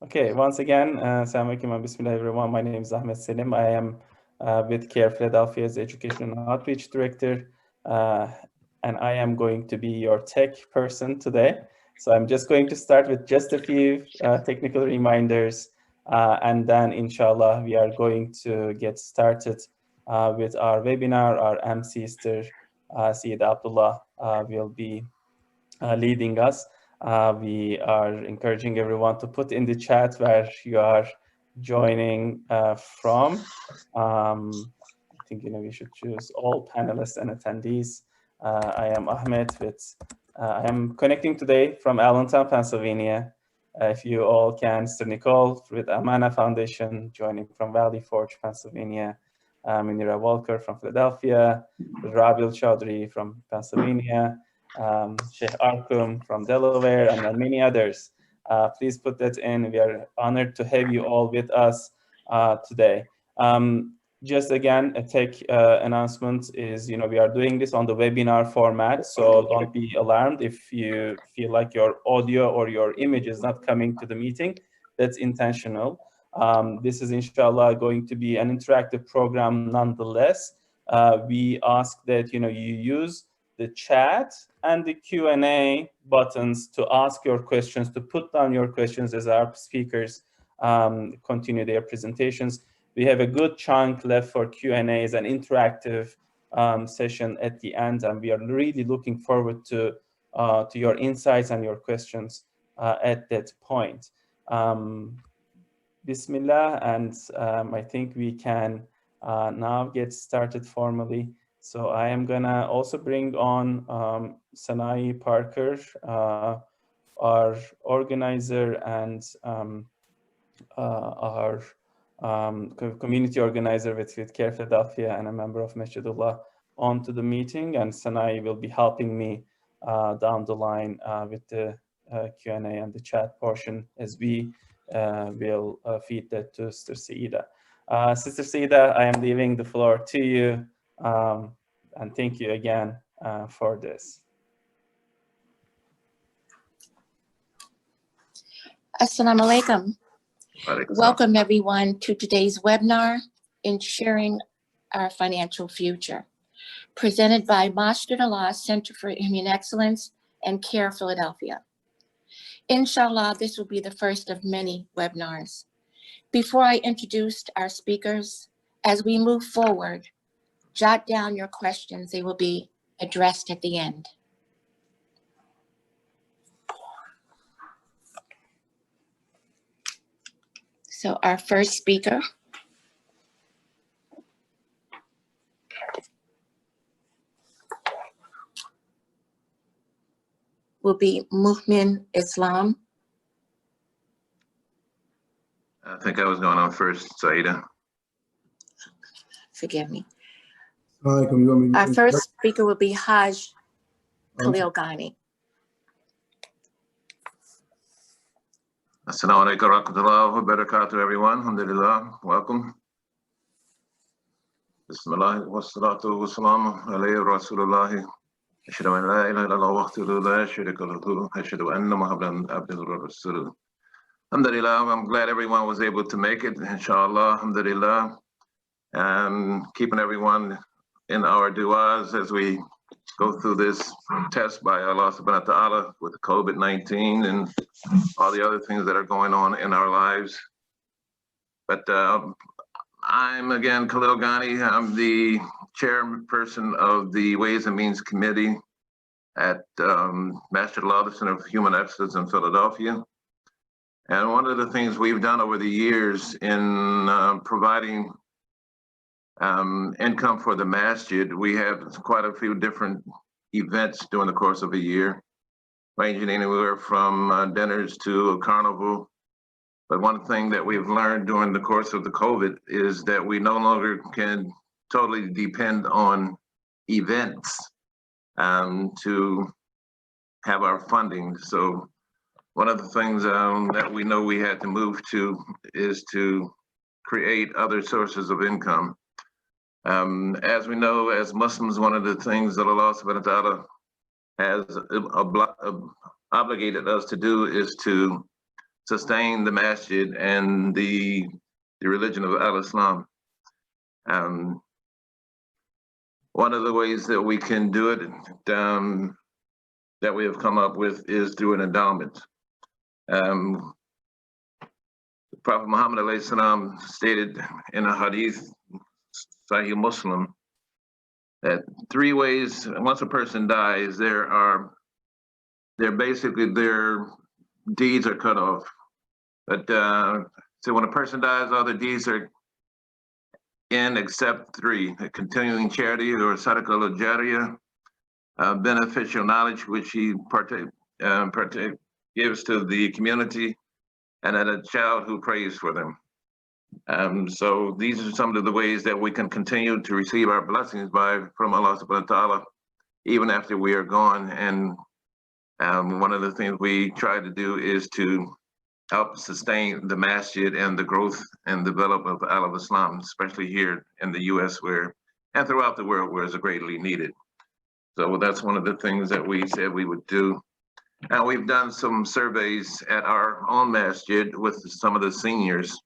Okay, once again, Assalamu alaikum and bismillah everyone. My name is Ahmed Selim. I am with CARE Philadelphia's Education and Outreach Director, and I am going to be your tech person today. So I'm just going to start with just a few technical reminders, and then inshallah we are going to get started with our webinar. Our MC, Syed Abdullah, will be leading us. We are encouraging everyone to put in the chat where you are joining from. I think we should choose all panelists and attendees. I am Ahmed I am connecting today from Allentown, Pennsylvania. If you all can, Mr. Nicole with Amana Foundation, joining from Valley Forge, Pennsylvania. Munira Walker from Philadelphia, Rabil Chaudhry from Pennsylvania, Sheikh Arkum from Delaware, and many others. Please put that in. We are honored to have you all with us today. Just again, a tech announcement is, we are doing this on the webinar format, so don't be alarmed if you feel like your audio or your image is not coming to the meeting. That's intentional. This is inshallah going to be an interactive program nonetheless. We ask that you use the chat and the Q&A buttons to ask your questions, to put down your questions as our speakers continue their presentations. We have a good chunk left for Q&As, an interactive session at the end, and we are really looking forward to your insights and your questions at that point. Bismillah, and I think we can now get started formally. So I am gonna also bring on Sanai Parker, our organizer and our community organizer with CARE Philadelphia and a member of Masjidullah onto the meeting, and Sanai will be helping me down the line with the Q&A and the chat portion as we will feed that to Sister Saida. Sister Saida, I am leaving the floor to you, and thank you again for this. Assalamu alaikum. Welcome everyone to today's webinar, Ensuring Our Financial Future, presented by Masjidullah Center for Immune Excellence and CARE Philadelphia. Inshallah, this will be the first of many webinars. Before I introduce our speakers, as we move forward, jot down your questions. They will be addressed at the end. So our first speaker will be Mu'min Islam. I think I was going on first, Saida. Forgive me. Our first speaker will be Haj Khalil Ghani. Assalamu alaikum wa rahmatullahi wa barakatuh, everyone. Alhamdulillah, welcome. Bismillah wa salatu wa salam alayhi Rasulullah. Ashhadu an la ilaha illallah wahdahu la sharika lahu. Ashhadu anna Muhammadan abduhu wa rasuluh. Alhamdulillah, I'm glad everyone was able to make it, inshallah, alhamdulillah. And keeping everyone in our du'as as we go through this test by Allah subhanahu wa ta'ala with COVID-19 and all the other things that are going on in our lives. But I'm again Khalil Ghani. I'm the chairperson of the Ways and Means Committee at Masjidullah Center of Human Excellence in Philadelphia. And one of the things we've done over the years in providing income for the masjid, we have quite a few different events during the course of a year, ranging anywhere from dinners to a carnival. But one thing that we've learned during the course of the COVID is that we no longer can totally depend on events to have our funding. So one of the things that we know we had to move to is to create other sources of income. As we know, as Muslims, one of the things that Allah subhanahu wa ta'ala has obligated us to do is to sustain the masjid and the religion of Al-Islam. One of the ways that we can do it that we have come up with is through an endowment. Prophet Muhammad alayhi salam stated in a hadith, Sahih Muslim, that 3 ways, once a person dies, their deeds are cut off. But so when a person dies, all their deeds are in except 3: a continuing charity or sadaqah al-jariyah, beneficial knowledge which he gives to the community, and then a child who prays for them. So these are some of the ways that we can continue to receive our blessings from Allah subhanahu wa ta'ala, even after we are gone. And one of the things we try to do is to help sustain the masjid and the growth and development of Al-Islam, especially here in the US and throughout the world where it's greatly needed. So that's one of the things that we said we would do. And we've done some surveys at our own masjid with some of the seniors.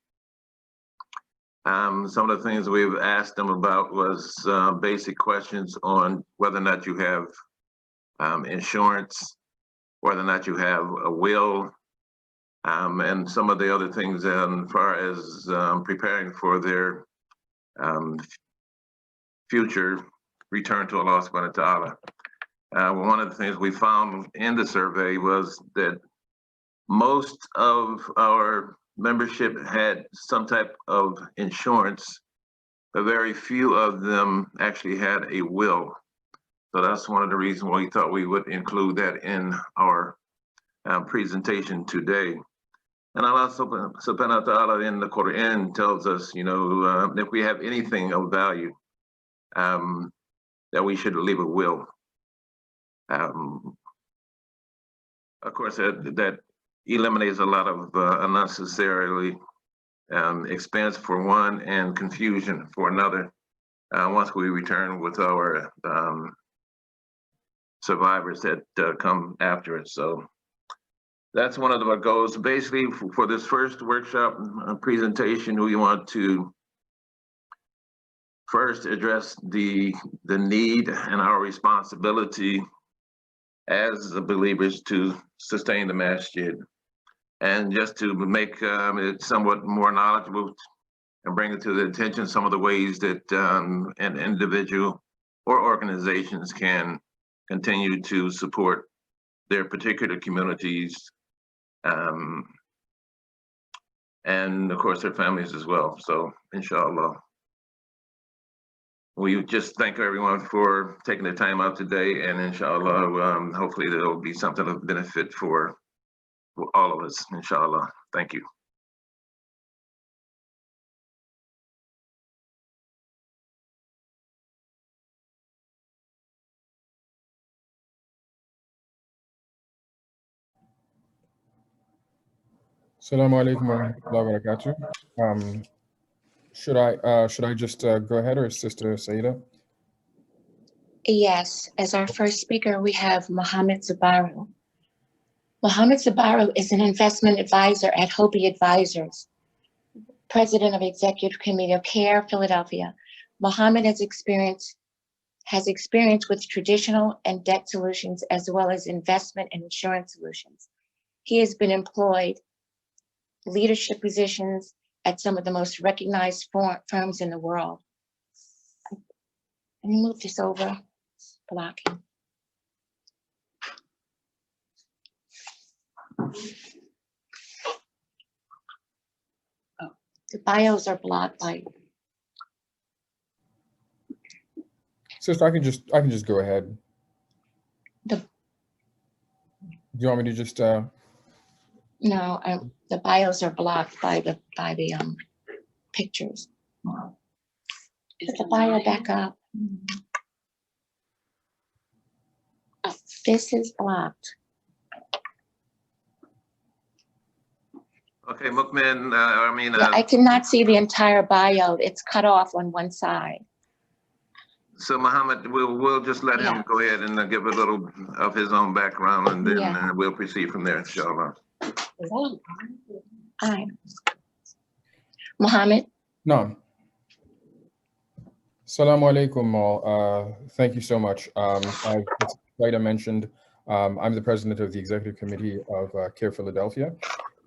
Some of the things we've asked them about was basic questions on whether or not you have insurance, whether or not you have a will, and some of the other things as far as preparing for their future return to Allah subhanahu wa ta'ala. One of the things we found in the survey was that most of our membership had some type of insurance, but very few of them actually had a will. So that's one of the reasons why we thought we would include that in our presentation today. And Allah subhanahu wa ta'ala in the Quran tells us, if we have anything of value, that we should leave a will. Of course, that eliminates a lot of unnecessarily expense for one and confusion for another once we return with our survivors that come after it. So that's one of our goals. Basically, for this first workshop presentation, we want to first address the need and our responsibility as the believers to sustain the masjid, and just to make it somewhat more knowledgeable and bring it to the attention some of the ways that an individual or organizations can continue to support their particular communities, and of course their families as well. So inshallah, we just thank everyone for taking the time out today, and inshallah, hopefully there will be something of benefit for all of us, inshallah. Thank you. Assalamu alaikum wa rahmatullahi wa barakatuh. Should I just go ahead, or Sister Saida? Yes, as our first speaker, we have Mohammed Zabaru. Mohammed Zabaru is an investment advisor at Hobie Advisors, president of Executive Committee of CARE Philadelphia. Mohammed has experience with traditional and debt solutions, as well as investment and insurance solutions. He has been employed leadership positions at some of the most recognized firms in the world. Let me move this over, blocking. Oh, the bios are blocked by. Sister, I can just go ahead. Do you want me to just? No, the bios are blocked by the pictures. Put the bio back up. Oh, this is blocked. Okay, Mukmin, I cannot see the entire bio. It's cut off on one side. So Muhammad, we'll just let him go ahead and give a little of his own background, and then we'll proceed from there, inshallah. Aye. Mohammed? No. Assalamu alaikum all. Thank you so much. As Saida mentioned, I'm the president of the executive committee of CARE Philadelphia,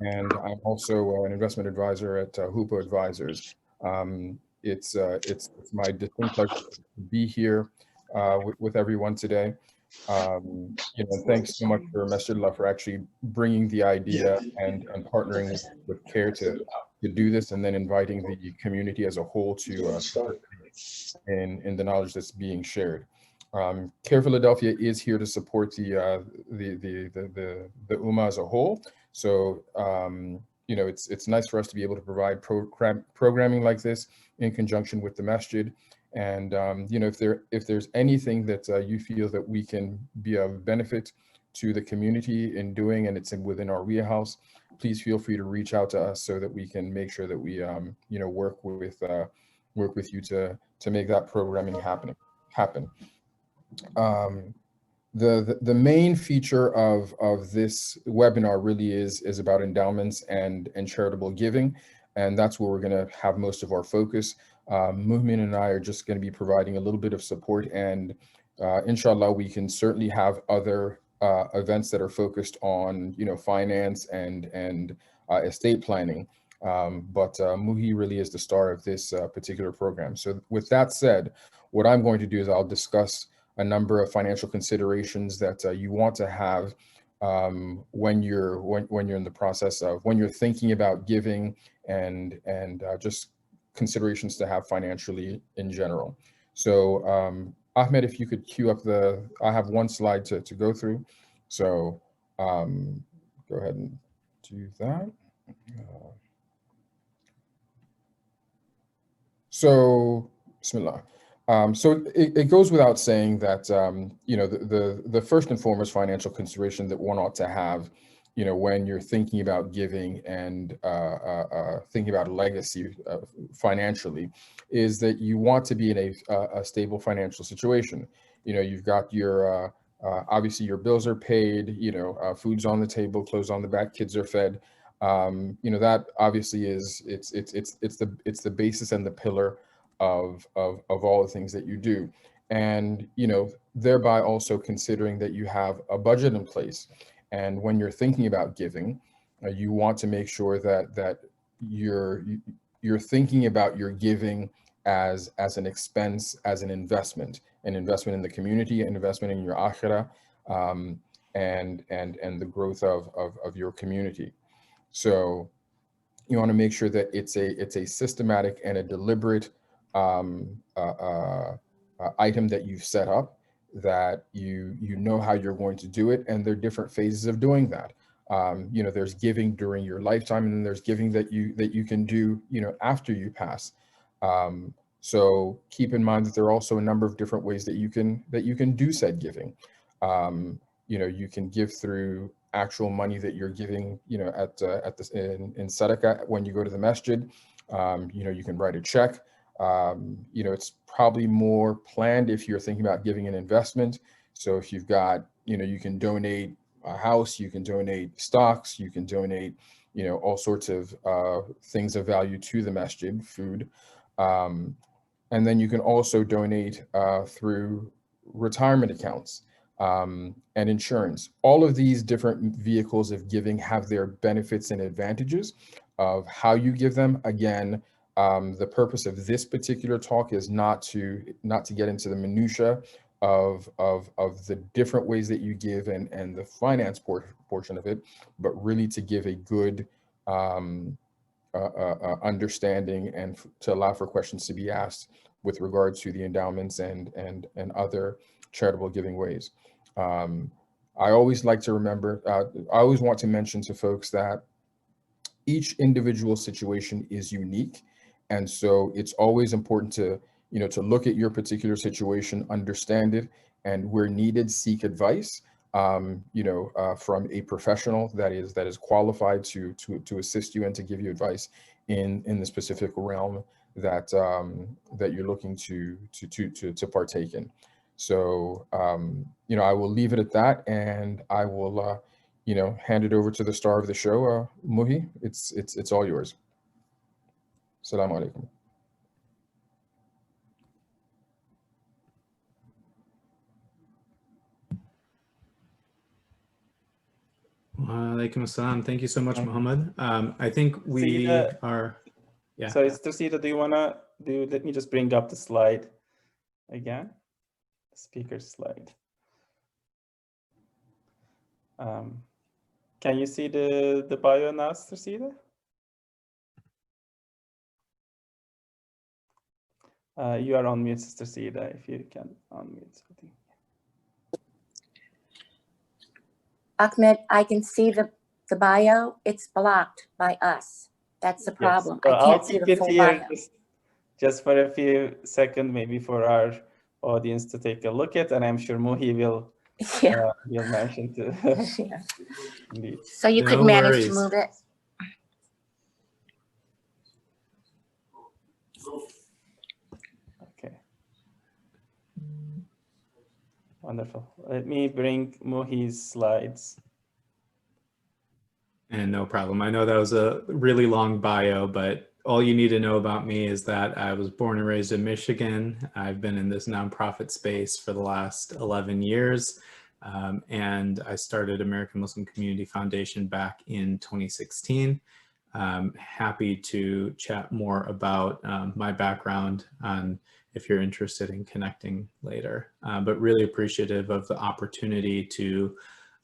and I'm also an investment advisor at Hoopo Advisors. It's my distinct pleasure to be here with everyone today. Thanks so much for Masjidullah for actually bringing the idea and partnering with CARE to do this, and then inviting the community as a whole to in the knowledge that's being shared. CARE Philadelphia is here to support the Ummah as a whole. So it's nice for us to be able to provide programming like this in conjunction with the masjid. And if there's anything that you feel that we can be of benefit to the community in doing, and it's within our wheelhouse, please feel free to reach out to us so that we can make sure that we work with you to make that programming happen. The main feature of this webinar really is about endowments and charitable giving, and that's where we're going to have most of our focus. Muhmin and I are just going to be providing a little bit of support, and inshallah we can certainly have other events that are focused on finance and estate planning. But Muhi really is the star of this particular program. So with that said, what I'm going to do is I'll discuss a number of financial considerations that you want to have when you're in the process of, when you're thinking about giving, and just considerations to have financially in general. So Ahmed, if you could queue up I have one slide to go through. So go ahead and do that. So, Bismillah. So it goes without saying that the first and foremost financial consideration that one ought to have, when you're thinking about giving and thinking about legacy financially, is that you want to be in a stable financial situation. You've got your obviously your bills are paid, food's on the table, clothes on the back, kids are fed. That obviously is it's the basis and the pillar of all the things that you do, and thereby also considering that you have a budget in place. And when you're thinking about giving, you want to make sure that you're thinking about your giving as an expense, as an investment in the community, an investment in your akhirah, and the growth of your community. So you want to make sure that it's a systematic and a deliberate item that you've set up, that you know how you're going to do it, and there are different phases of doing that. There's giving during your lifetime, and then there's giving that you can do after you pass. So keep in mind that there are also a number of different ways that you can do said giving. You can give through actual money that you're giving, in sadaqah when you go to the masjid. You can write a check. It's probably more planned if you're thinking about giving an investment. So if you've got, you can donate a house, you can donate stocks, you can donate, all sorts of things of value to the masjid, food. And then you can also donate through retirement accounts and insurance. All of these different vehicles of giving have their benefits and advantages of how you give them. Again, the purpose of this particular talk is not to get into the minutia of the different ways that you give and the finance portion of it, but really to give a good understanding and to allow for questions to be asked with regard to the endowments and other charitable giving ways. I always like to remember, I always want to mention to folks that each individual situation is unique. And so it's always important to look at your particular situation, understand it, and where needed, seek advice, from a professional that is qualified to assist you and to give you advice in the specific realm that you're looking to partake in. So, I will leave it at that, and I will, hand it over to the star of the show, Muhi. It's all yours. Assalamu alaikum. Walaikum assalam. Thank you so much, Muhammad. I think we are, yeah. So Sister Sita, let me just bring up the slide again, the speaker slide. Can you see the bio now, Sister Sita? You are on mute, Sister Sita, if you can unmute. Ahmed, I can see the bio. It's blocked by us. That's the problem. Yes. So I can't I'll see keep the it full here bio. just for a few seconds, maybe for our audience to take a look at, and I'm sure Muhi will Yeah. will mention too. Yeah. Indeed. So you could No manage to worries. move it. Okay. Wonderful. Let me bring Muhi's slides. And no problem. I know that was a really long bio, but all you need to know about me is that I was born and raised in Michigan. I've been in this nonprofit space for the last 11 years. And I started American Muslim Community Foundation back in 2016. Happy to chat more about my background if you're interested in connecting later, but really appreciative of the opportunity to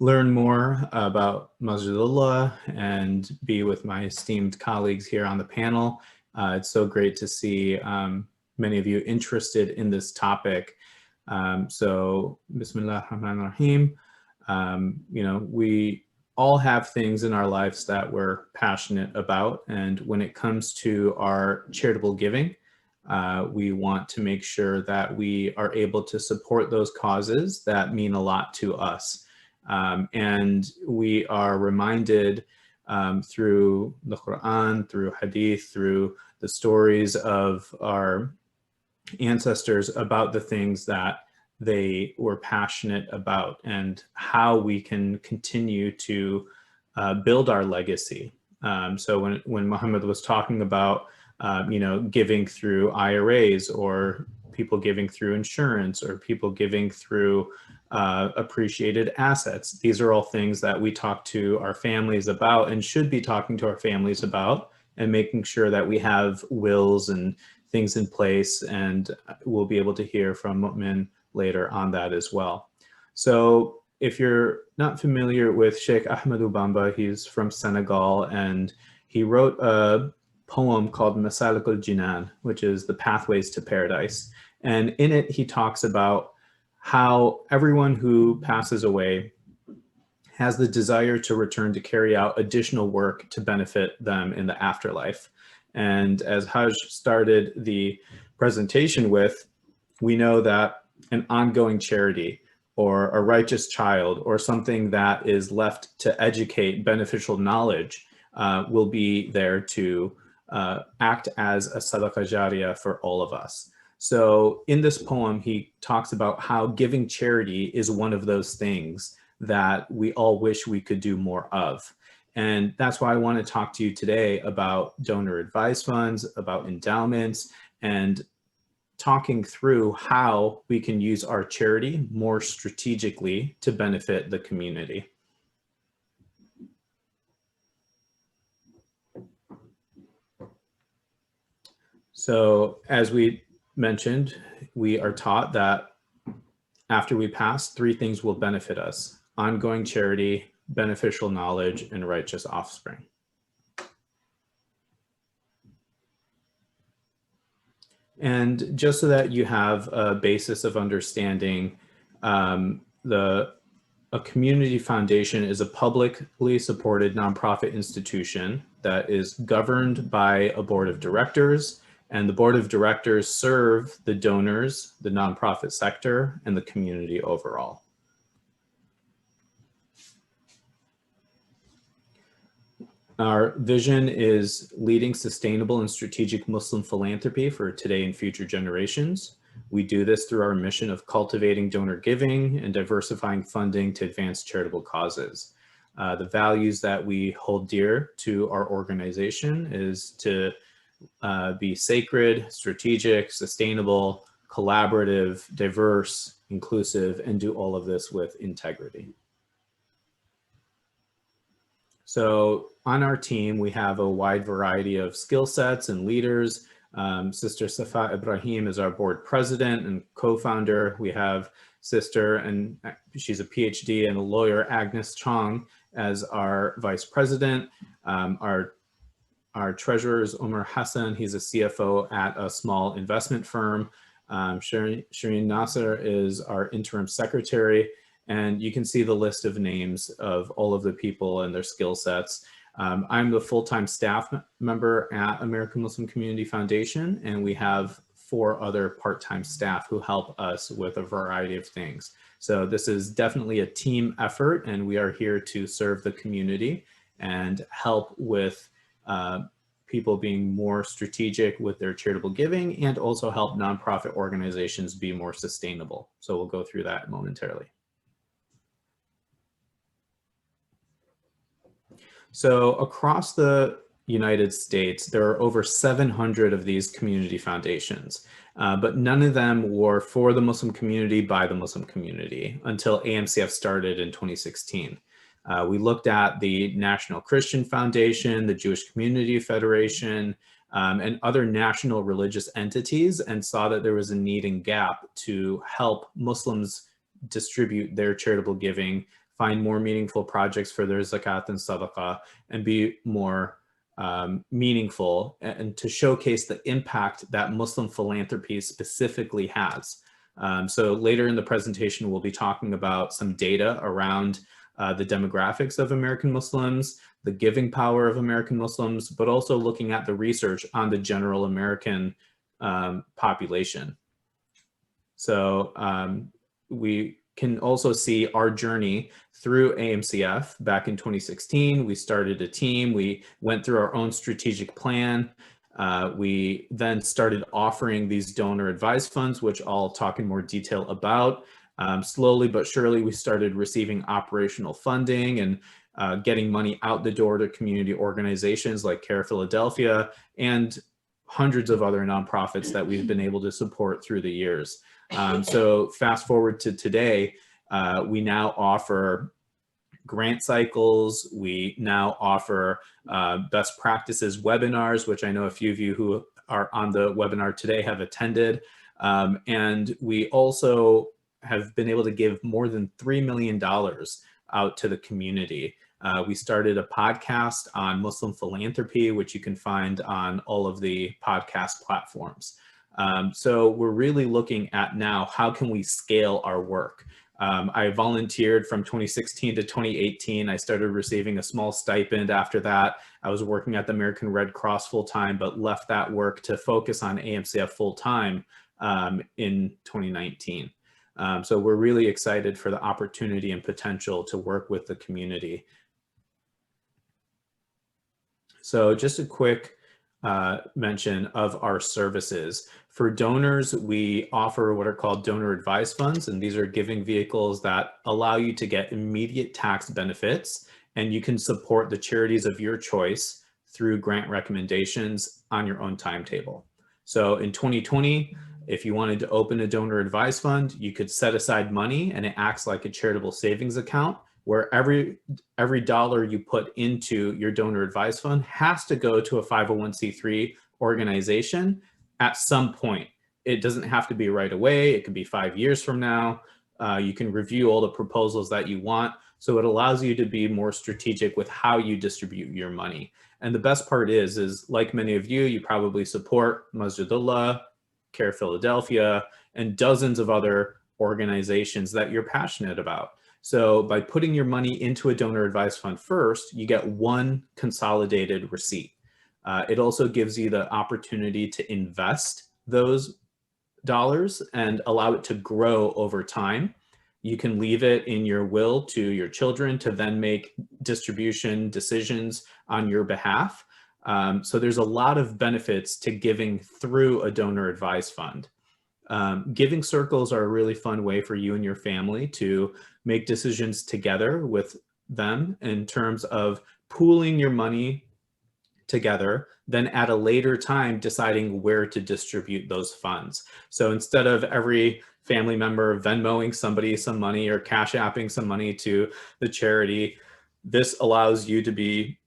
learn more about Masjidullah and be with my esteemed colleagues here on the panel. It's so great to see many of you interested in this topic. So Bismillah ar-Rahman ar-Rahim. We all have things in our lives that we're passionate about. And when it comes to our charitable giving, we want to make sure that we are able to support those causes that mean a lot to us. And we are reminded through the Quran, through Hadith, through the stories of our ancestors about the things that they were passionate about and how we can continue to build our legacy. So when Muhammad was talking about, giving through IRAs or people giving through insurance or people giving through appreciated assets, these are all things that we talk to our families about and should be talking to our families about, and making sure that we have wills and things in place, and we'll be able to hear from Mu'min later on that as well. So if you're not familiar with Sheikh Ahmadou Bamba, he's from Senegal, and he wrote a poem called Masalik al-Jinan, which is the pathways to paradise. And in it, he talks about how everyone who passes away has the desire to return to carry out additional work to benefit them in the afterlife. And as Hajj started the presentation with, we know that an ongoing charity or a righteous child or something that is left to educate beneficial knowledge will be there to act as a sadaqah jariyah for all of us. So in this poem, he talks about how giving charity is one of those things that we all wish we could do more of. And that's why I want to talk to you today about donor advised funds, about endowments, and talking through how we can use our charity more strategically to benefit the community. So as we mentioned, we are taught that after we pass, three things will benefit us: ongoing charity, beneficial knowledge, and righteous offspring. And just so that you have a basis of understanding, a community foundation is a publicly supported nonprofit institution that is governed by a board of directors, and the board of directors serve the donors, the nonprofit sector, and the community overall. Our vision is leading sustainable and strategic Muslim philanthropy for today and future generations. We do this through our mission of cultivating donor giving and diversifying funding to advance charitable causes. The values that we hold dear to our organization is to be sacred, strategic, sustainable, collaborative, diverse, inclusive, and do all of this with integrity. So on our team, we have a wide variety of skill sets and leaders. Sister Safa Ibrahim is our board president and co-founder. We have Sister, and she's a PhD and a lawyer, Agnes Chong, as our vice president. Our treasurer is Omar Hassan. He's a CFO at a small investment firm. Shireen Nasser is our interim secretary. And you can see the list of names of all of the people and their skill sets. I'm the full-time staff member at American Muslim Community Foundation, and we have 4 other part-time staff who help us with a variety of things. So this is definitely a team effort, and we are here to serve the community and help with people being more strategic with their charitable giving, and also help nonprofit organizations be more sustainable. So we'll go through that momentarily. So across the United States, there are over 700 of these community foundations, but none of them were for the Muslim community by the Muslim community until AMCF started in 2016. We looked at the National Christian Foundation, the Jewish Community Federation, and other national religious entities, and saw that there was a need and gap to help Muslims distribute their charitable giving, find more meaningful projects for their zakat and sadaqah, and be more meaningful, and to showcase the impact that Muslim philanthropy specifically has. So later in the presentation, we'll be talking about some data around the demographics of American Muslims, the giving power of American Muslims, but also looking at the research on the general American population. So we can also see our journey through AMCF. Back in 2016, we started a team. We went through our own strategic plan. We then started offering these donor advised funds, which I'll talk in more detail about. Slowly but surely, we started receiving operational funding and getting money out the door to community organizations like CARE Philadelphia and hundreds of other nonprofits that we've been able to support through the years. So fast forward to today, we now offer grant cycles. We now offer best practices webinars, which I know a few of you who are on the webinar today have attended. And we also have been able to give more than $3 million out to the community. We started a podcast on Muslim philanthropy, which you can find on all of the podcast platforms. So we're really looking at now, how can we scale our work? I volunteered from 2016 to 2018. I started receiving a small stipend after that. I was working at the American Red Cross full-time, but left that work to focus on AMCF full-time in 2019. So we're really excited for the opportunity and potential to work with the community. So just a quick mention of our services. For donors, we offer what are called donor advised funds, and these are giving vehicles that allow you to get immediate tax benefits, and you can support the charities of your choice through grant recommendations on your own timetable. So in 2020, if you wanted to open a donor advised fund, you could set aside money, and it acts like a charitable savings account, where every dollar you put into your donor advised fund has to go to a 501c3 organization at some point. It doesn't have to be right away. It could be 5 years from now. You can review all the proposals that you want. So it allows you to be more strategic with how you distribute your money. And the best part is like many of you, you probably support Masjidullah, CARE Philadelphia, and dozens of other organizations that you're passionate about. So by putting your money into a donor advised fund first, you get one consolidated receipt. It also gives you the opportunity to invest those dollars and allow it to grow over time. You can leave it in your will to your children to then make distribution decisions on your behalf. So there's a lot of benefits to giving through a donor advised fund. Giving circles are a really fun way for you and your family to make decisions together with them in terms of pooling your money together, then at a later time deciding where to distribute those funds. So instead of every family member Venmoing somebody some money or Cash Apping some money to the charity, this allows you to be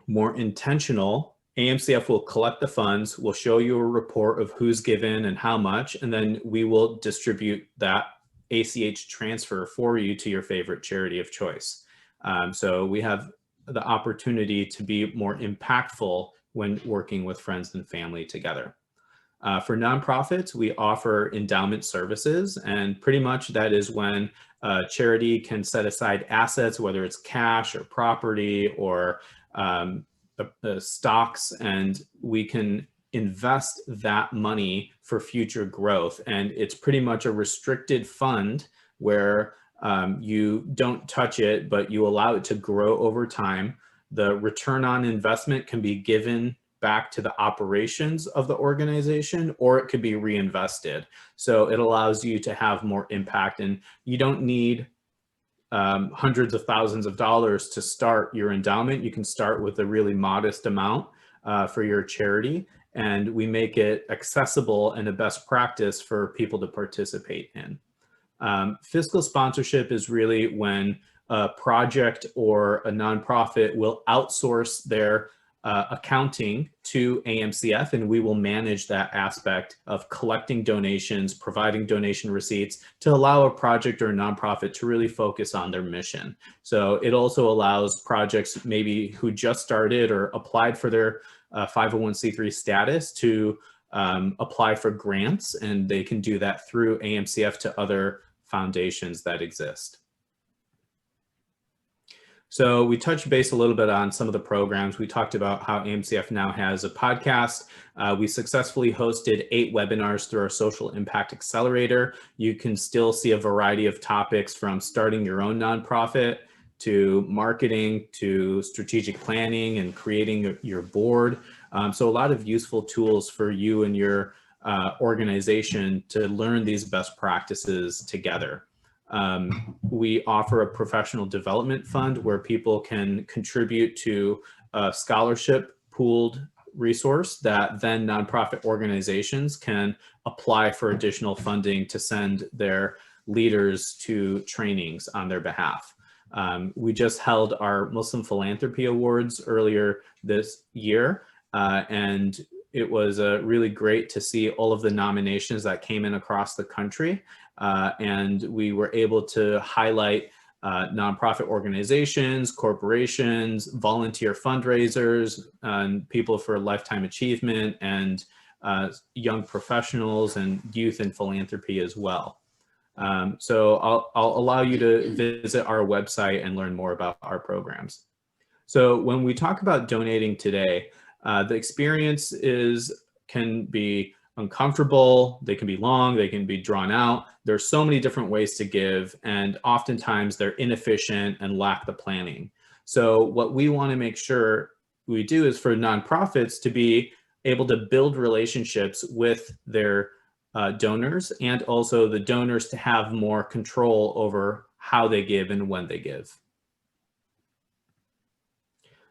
more intentional. AMCF will collect the funds, we'll show you a report of who's given and how much, and then we will distribute that ACH transfer for you to your favorite charity of choice. So we have the opportunity to be more impactful when working with friends and family together. For nonprofits, we offer endowment services, and pretty much that is when a charity can set aside assets, whether it's cash or property or stocks, and we can invest that money for future growth. And it's pretty much a restricted fund where you don't touch it, but you allow it to grow over time. The return on investment can be given back to the operations of the organization, or it could be reinvested. So it allows you to have more impact, and you don't need hundreds of thousands of dollars to start your endowment. You can start with a really modest amount for your charity, and we make it accessible and a best practice for people to participate in. Fiscal sponsorship is really when a project or a nonprofit will outsource their accounting to AMCF, and we will manage that aspect of collecting donations, providing donation receipts to allow a project or a nonprofit to really focus on their mission. So it also allows projects maybe who just started or applied for their 501c3 status to apply for grants, and they can do that through AMCF to other foundations that exist. So we touched base a little bit on some of the programs. We talked about how AMCF now has a podcast. We successfully hosted 8 webinars through our Social Impact Accelerator. You can still see a variety of topics from starting your own nonprofit to marketing to strategic planning and creating your board. So a lot of useful tools for you and your organization to learn these best practices together. We offer a professional development fund where people can contribute to a scholarship pooled resource that then nonprofit organizations can apply for additional funding to send their leaders to trainings on their behalf. We just held our Muslim Philanthropy Awards earlier this year, and it was really great to see all of the nominations that came in across the country. And we were able to highlight nonprofit organizations, corporations, volunteer fundraisers, and people for lifetime achievement, and young professionals and youth in philanthropy as well. So I'll allow you to visit our website and learn more about our programs. So when we talk about donating today, the experience can be uncomfortable, they can be long, they can be drawn out. There's so many different ways to give, and oftentimes they're inefficient and lack the planning. So what we want to make sure we do is for nonprofits to be able to build relationships with their donors, and also the donors to have more control over how they give and when they give.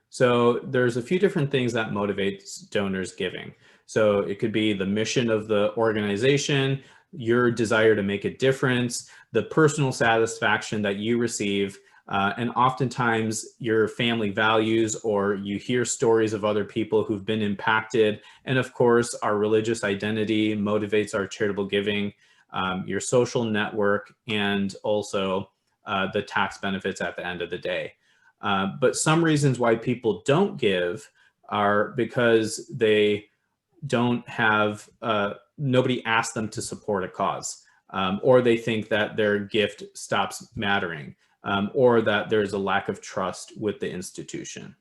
So there's a few different things that motivates donors giving. So it could be the mission of the organization, your desire to make a difference, the personal satisfaction that you receive, and oftentimes your family values, or you hear stories of other people who've been impacted. And of course, our religious identity motivates our charitable giving, your social network, and also the tax benefits at the end of the day. But some reasons why people don't give are because they don't have, nobody asked them to support a cause, or they think that their gift stops mattering, or that there's a lack of trust with the institution.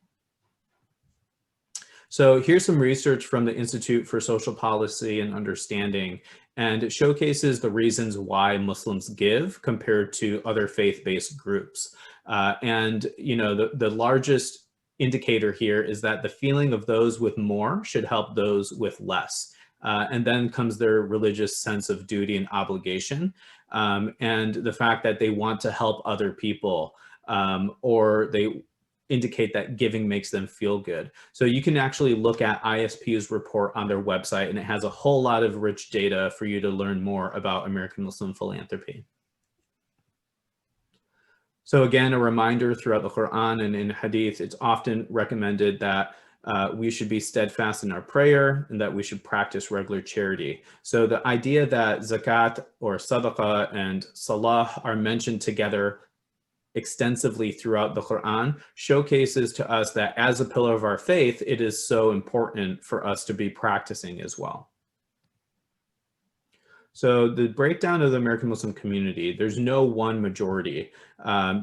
So here's some research from the Institute for Social Policy and Understanding, and it showcases the reasons why Muslims give compared to other faith-based groups. And you know, the largest indicator here is that the feeling of those with more should help those with less. And then comes their religious sense of duty and obligation, and the fact that they want to help other people. or they indicate that giving makes them feel good. So you can actually look at ISP's report on their website, and it has a whole lot of rich data for you to learn more about American Muslim philanthropy. So again, a reminder throughout the Quran and in Hadith, it's often recommended that we should be steadfast in our prayer and that we should practice regular charity. So the idea that zakat or sadaqah and salah are mentioned together extensively throughout the Quran showcases to us that as a pillar of our faith, it is so important for us to be practicing as well. So the breakdown of the American Muslim community, there's no one majority.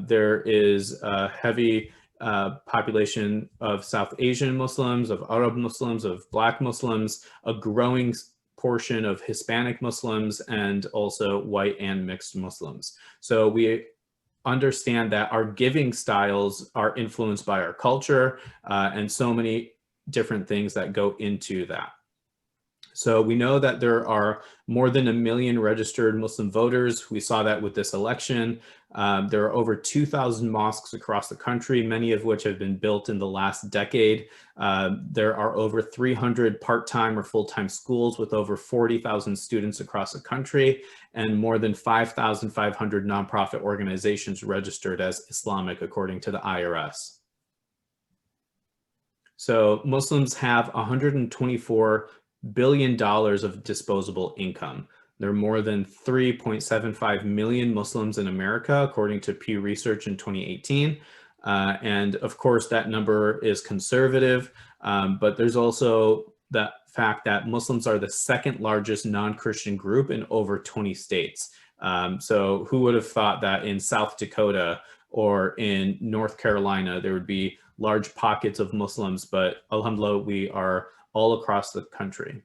There is a heavy population of South Asian Muslims, of Arab Muslims, of Black Muslims, a growing portion of Hispanic Muslims, and also white and mixed Muslims. So we understand that our giving styles are influenced by our culture and so many different things that go into that. So we know that there are more than 1 million registered Muslim voters. We saw that with this election. There are over 2,000 mosques across the country, many of which have been built in the last decade. There are over 300 part-time or full-time schools with over 40,000 students across the country, and more than 5,500 nonprofit organizations registered as Islamic, according to the IRS. So Muslims have $124 billion of disposable income. There are more than 3.75 million Muslims in America, according to Pew Research in 2018. And of course, that number is conservative, but there's also the fact that Muslims are the second largest non-Christian group in over 20 states. So who would have thought that in South Dakota or in North Carolina, there would be large pockets of Muslims, but alhamdulillah, we are all across the country.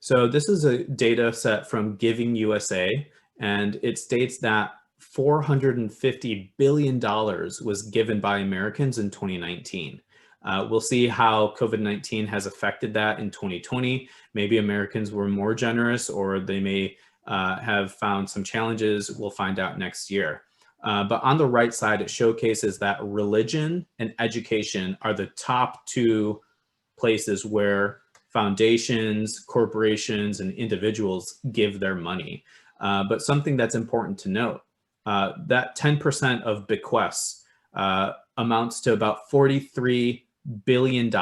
So this is a data set from Giving USA, and it states that $450 billion was given by Americans in 2019. We'll see how COVID-19 has affected that in 2020. Maybe Americans were more generous, or they may have found some challenges. We'll find out next year. But on the right side, it showcases that religion and education are the top two places where foundations, corporations, and individuals give their money. But something that's important to note, that 10% of bequests amounts to about $43 billion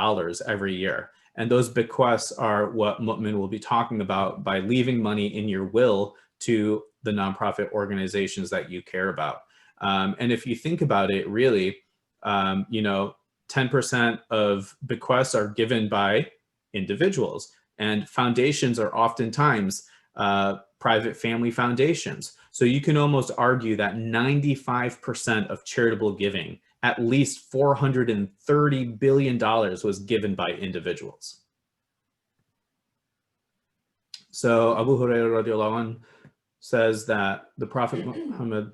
every year. And those bequests are what Mu'min will be talking about by leaving money in your will to the nonprofit organizations that you care about. And if you think about it, really, 10% of bequests are given by individuals, and foundations are oftentimes private family foundations. So you can almost argue that 95% of charitable giving, at least $430 billion, was given by individuals. So Abu Hurairah radiallahu anh says that the Prophet Muhammad,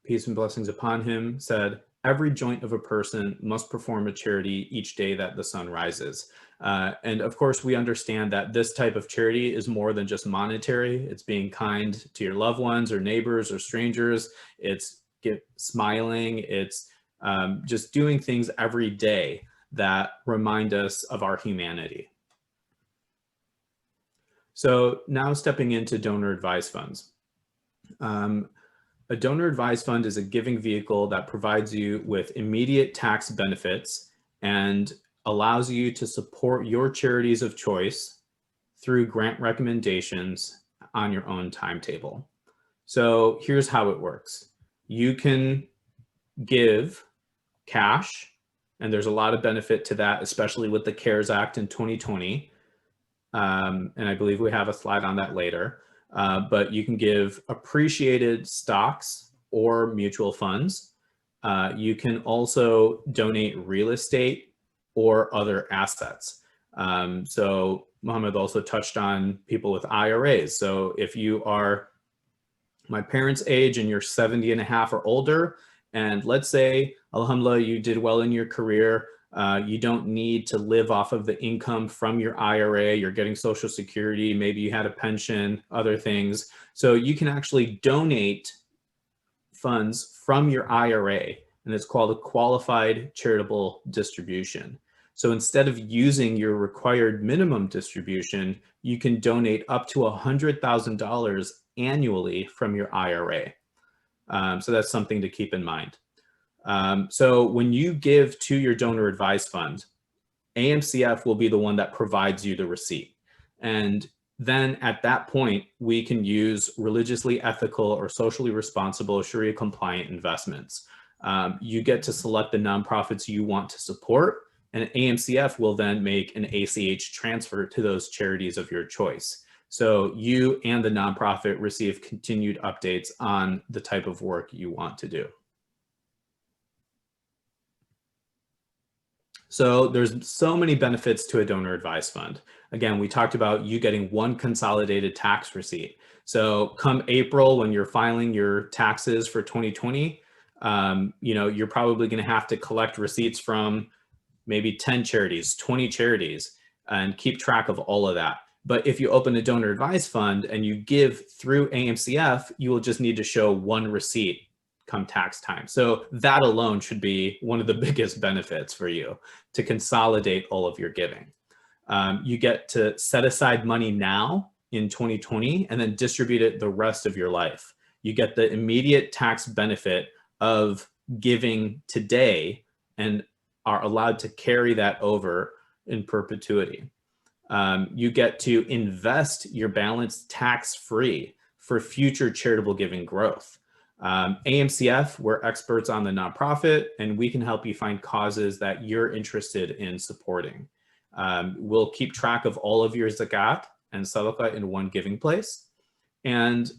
peace and blessings upon him, said, "Every joint of a person must perform a charity each day that the sun rises." And of course, we understand that this type of charity is more than just monetary. It's being kind to your loved ones or neighbors or strangers. It's smiling. It's just doing things every day that remind us of our humanity. So now stepping into donor advised funds. A donor advised fund is a giving vehicle that provides you with immediate tax benefits and allows you to support your charities of choice through grant recommendations on your own timetable. So here's how it works. You can give cash, and there's a lot of benefit to that, especially with the CARES Act in 2020. And I believe we have a slide on that later. But you can give appreciated stocks or mutual funds. You can also donate real estate or other assets. So Muhammad also touched on people with IRAs. So if you are my parents' age and you're 70 and a half or older, and let's say, alhamdulillah, you did well in your career, you don't need to live off of the income from your IRA, you're getting Social Security, maybe you had a pension, other things. So you can actually donate funds from your IRA, and it's called a qualified charitable distribution. So instead of using your required minimum distribution, you can donate up to $100,000 annually from your IRA. So that's something to keep in mind. So when you give to your donor advised fund, AMCF will be the one that provides you the receipt. And then at that point, we can use religiously ethical or socially responsible Sharia compliant investments. You get to select the nonprofits you want to support, and AMCF will then make an ACH transfer to those charities of your choice. So you and the nonprofit receive continued updates on the type of work you want to do. So there's so many benefits to a donor advised fund. Again, we talked about you getting one consolidated tax receipt. So come April, when you're filing your taxes for 2020, you're probably going to have to collect receipts from maybe 10 charities, 20 charities, and keep track of all of that. But if you open a donor advised fund and you give through AMCF, you will just need to show one receipt come tax time. So that alone should be one of the biggest benefits for you, to consolidate all of your giving. You get to set aside money now in 2020 and then distribute it the rest of your life. You get the immediate tax benefit of giving today and are allowed to carry that over in perpetuity. You get to invest your balance tax-free for future charitable giving growth. AMCF, we're experts on the nonprofit, and we can help you find causes that you're interested in supporting. We'll keep track of all of your zakat and sadaqah in one giving place. And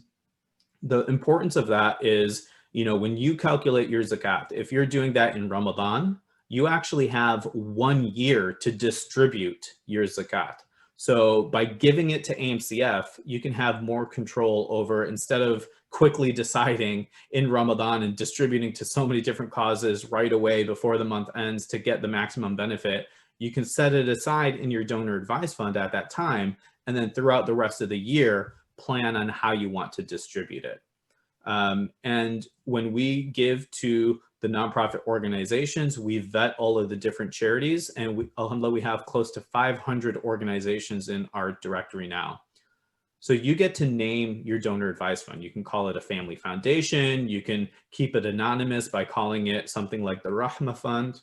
the importance of that is, when you calculate your zakat, if you're doing that in Ramadan, you actually have 1 year to distribute your zakat. So by giving it to AMCF, you can have more control over, instead of quickly deciding in Ramadan and distributing to so many different causes right away before the month ends to get the maximum benefit, you can set it aside in your donor advised fund at that time, and then throughout the rest of the year, plan on how you want to distribute it. And when we give to the nonprofit organizations, we vet all of the different charities, and alhamdulillah, we have close to 500 organizations in our directory now. So you get to name your donor advised fund. You can call it a family foundation. You can keep it anonymous by calling it something like the Rahma Fund.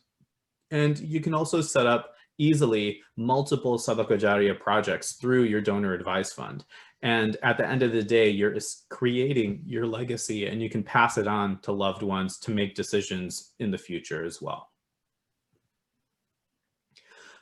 And you can also set up easily multiple Sadaqah Jariyah projects through your donor advised fund. And at the end of the day, you're creating your legacy, and you can pass it on to loved ones to make decisions in the future as well.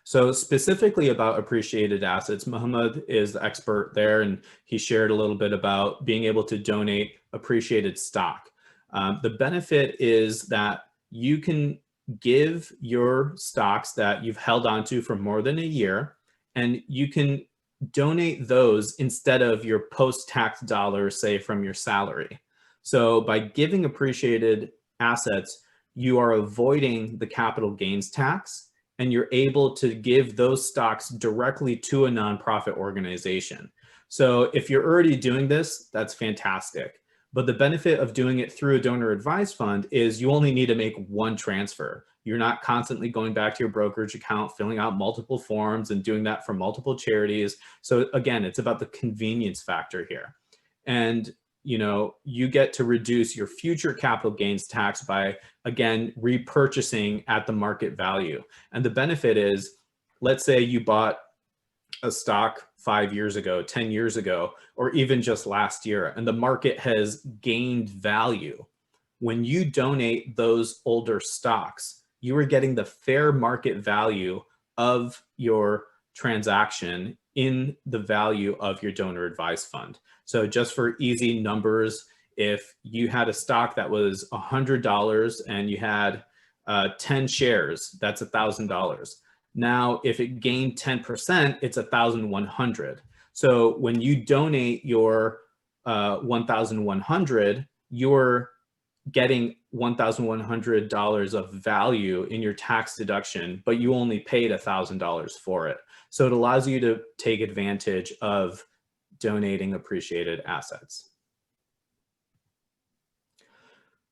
So specifically about appreciated assets, Muhammad is the expert there, and he shared a little bit about being able to donate appreciated stock. The benefit is that you can give your stocks that you've held onto for more than a year, and you can donate those instead of your post-tax dollars, say from your salary. So by giving appreciated assets, you are avoiding the capital gains tax, and you're able to give those stocks directly to a nonprofit organization. So if you're already doing this, that's fantastic. But the benefit of doing it through a donor advised fund is you only need to make one transfer. You're not constantly going back to your brokerage account, filling out multiple forms and doing that for multiple charities. So again, it's about the convenience factor here. And you get to reduce your future capital gains tax by, again, repurchasing at the market value. And the benefit is, let's say you bought a stock 5 years ago, 10 years ago, or even just last year, and the market has gained value. When you donate those older stocks, you are getting the fair market value of your transaction in the value of your donor advised fund. So just for easy numbers, if you had a stock that was $100 and you had 10 shares, that's $1,000. Now, if it gained 10%, it's 1,100. So when you donate your 1,100, you're getting $1,100 of value in your tax deduction, but you only paid $1,000 for it. So it allows you to take advantage of donating appreciated assets.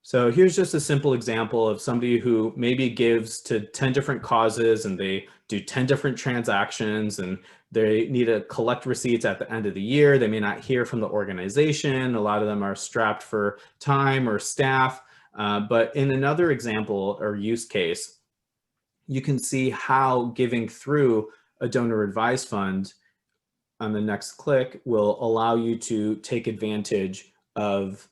So here's just a simple example of somebody who maybe gives to 10 different causes and they do 10 different transactions and they need to collect receipts at the end of the year. They may not hear from the organization. A lot of them are strapped for time or staff. But in another example or use case, you can see how giving through a donor advised fund on the next click will allow you to take advantage of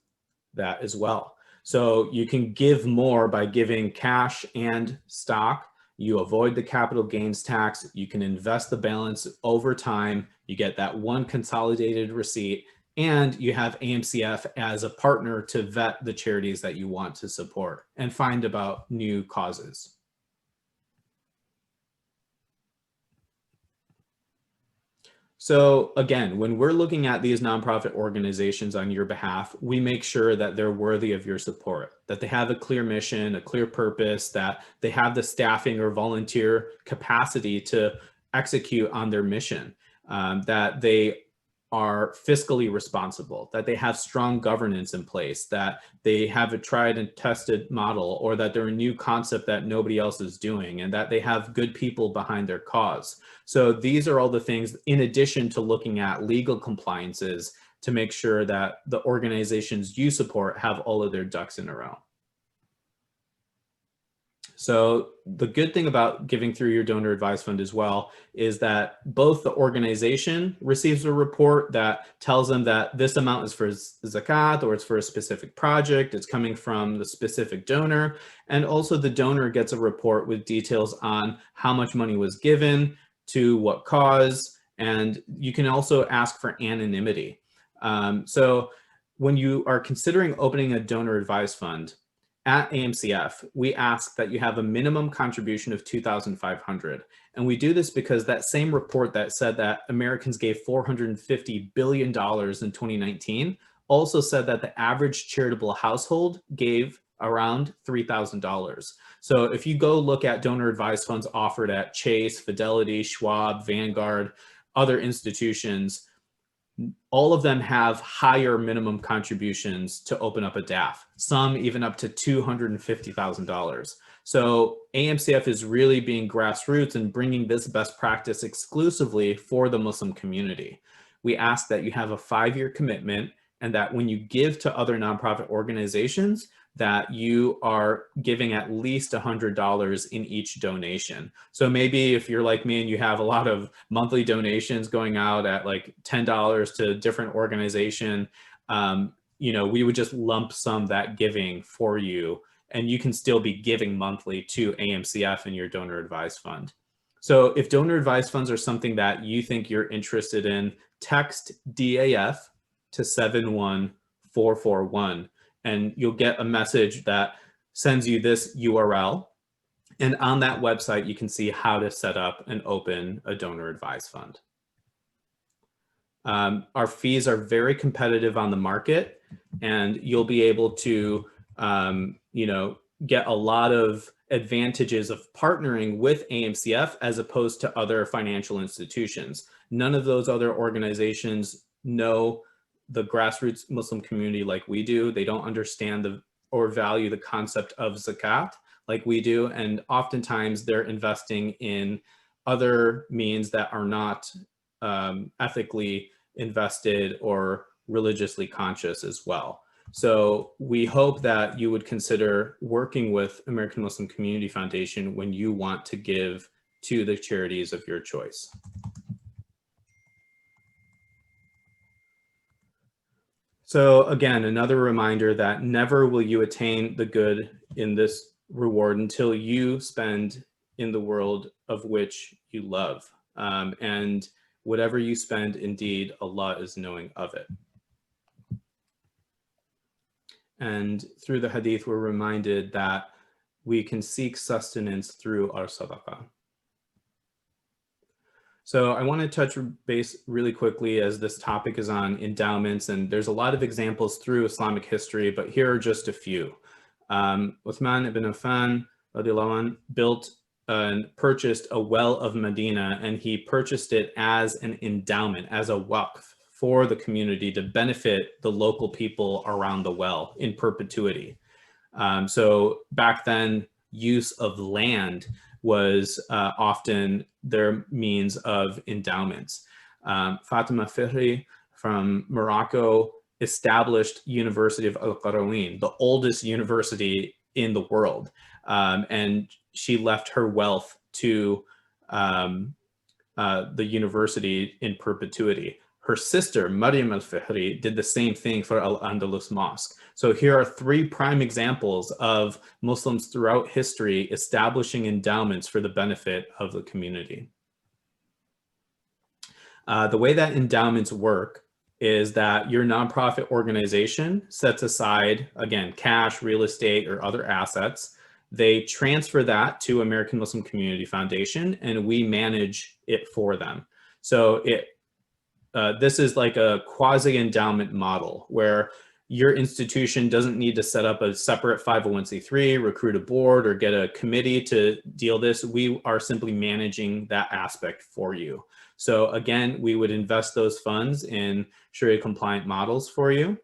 that as well. So you can give more by giving cash and stock. You avoid the capital gains tax. You can invest the balance over time. You get that one consolidated receipt, and you have AMCF as a partner to vet the charities that you want to support and find about new causes. So again, when we're looking at these nonprofit organizations on your behalf, we make sure that they're worthy of your support, that they have a clear mission, a clear purpose, that they have the staffing or volunteer capacity to execute on their mission, that they are fiscally responsible, that they have strong governance in place, that they have a tried and tested model, or that they're a new concept that nobody else is doing, and that they have good people behind their cause. So these are all the things in addition to looking at legal compliances to make sure that the organizations you support have all of their ducks in a row. So the good thing about giving through your donor advised fund as well is that both the organization receives a report that tells them that this amount is for zakat or it's for a specific project, it's coming from the specific donor, and also the donor gets a report with details on how much money was given, to what cause, and you can also ask for anonymity. So when you are considering opening a donor advised fund, at AMCF, we ask that you have a minimum contribution of $2,500. And we do this because that same report that said that Americans gave $450 billion in 2019 also said that the average charitable household gave around $3,000. So if you go look at donor advised funds offered at Chase, Fidelity, Schwab, Vanguard, other institutions, all of them have higher minimum contributions to open up a DAF, some even up to $250,000. So AMCF is really being grassroots and bringing this best practice exclusively for the Muslim community. We ask that you have a 5-year commitment and that when you give to other nonprofit organizations, that you are giving at least $100 in each donation. So maybe if you're like me and you have a lot of monthly donations going out at like $10 to a different organization, you know, we would just lump sum that giving for you, and you can still be giving monthly to AMCF in your donor advised fund. So if donor advised funds are something that you think you're interested in, text DAF to 71441. And you'll get a message that sends you this URL. And on that website, you can see how to set up and open a donor advised fund. Our fees are very competitive on the market, and you'll be able to, you know, get a lot of advantages of partnering with AMCF as opposed to other financial institutions. None of those other organizations know the grassroots Muslim community like we do. They don't understand or value the concept of zakat like we do. And oftentimes they're investing in other means that are not ethically invested or religiously conscious as well. So we hope that you would consider working with American Muslim Community Foundation when you want to give to the charities of your choice. So again, another reminder that never will you attain the good in this reward until you spend in the world of which you love. And whatever you spend, indeed, Allah is knowing of it. And through the hadith, we're reminded that we can seek sustenance through our sadaqah. So I want to touch base really quickly as this topic is on endowments, and there's a lot of examples through Islamic history, but here are just a few. Uthman ibn Affan built and purchased a well of Medina, and he purchased it as an endowment, as a waqf for the community to benefit the local people around the well in perpetuity. So back then, use of land was often their means of endowments. Fatima Fihri from Morocco established University of Al-Qarawiyyin, the oldest university in the world. And she left her wealth to the university in perpetuity. Her sister, Maryam al-Fihri, did the same thing for Al-Andalus Mosque. So here are three prime examples of Muslims throughout history establishing endowments for the benefit of the community. The way that endowments work is that your nonprofit organization sets aside, again, cash, real estate, or other assets. They transfer that to American Muslim Community Foundation, and we manage it for them. So this is like a quasi-endowment model where your institution doesn't need to set up a separate 501c3, recruit a board, or get a committee to deal this. We are simply managing that aspect for you. So again, we would invest those funds in Sharia compliant models for you.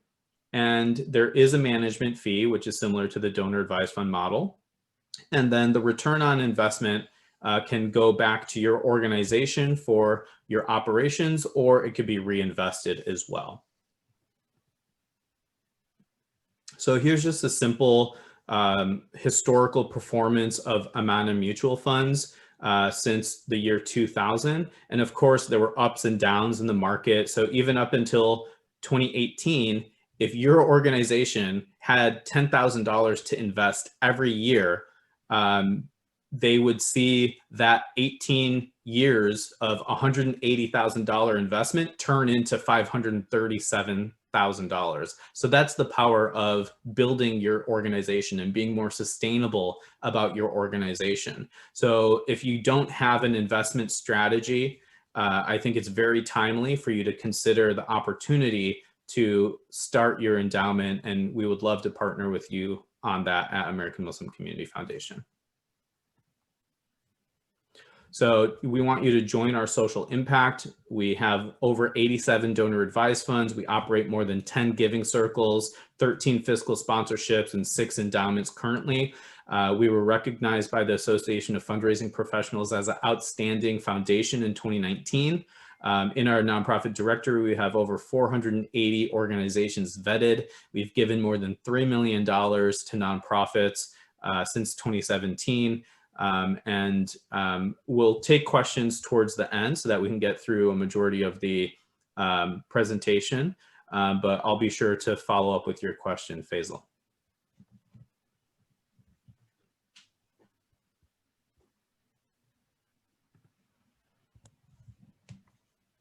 And there is a management fee, which is similar to the donor advised fund model. And then the return on investment can go back to your organization for your operations, or it could be reinvested as well. So here's just a simple historical performance of Amana mutual funds since the year 2000. And of course, there were ups and downs in the market. So even up until 2018, if your organization had $10,000 to invest every year, they would see that 18 years of $180,000 investment turn into $537,000. So that's the power of building your organization and being more sustainable about your organization. So if you don't have an investment strategy, I think it's very timely for you to consider the opportunity to start your endowment, and we would love to partner with you on that at American Muslim Community Foundation. So we want you to join our social impact. We have over 87 donor advised funds. We operate more than 10 giving circles, 13 fiscal sponsorships, and 6 endowments currently. We were recognized by the Association of Fundraising Professionals as an outstanding foundation in 2019. In our nonprofit directory, we have over 480 organizations vetted. We've given more than $3 million to nonprofits since 2017. We'll take questions towards the end so that we can get through a majority of the presentation, but I'll be sure to follow up with your question, Faisal.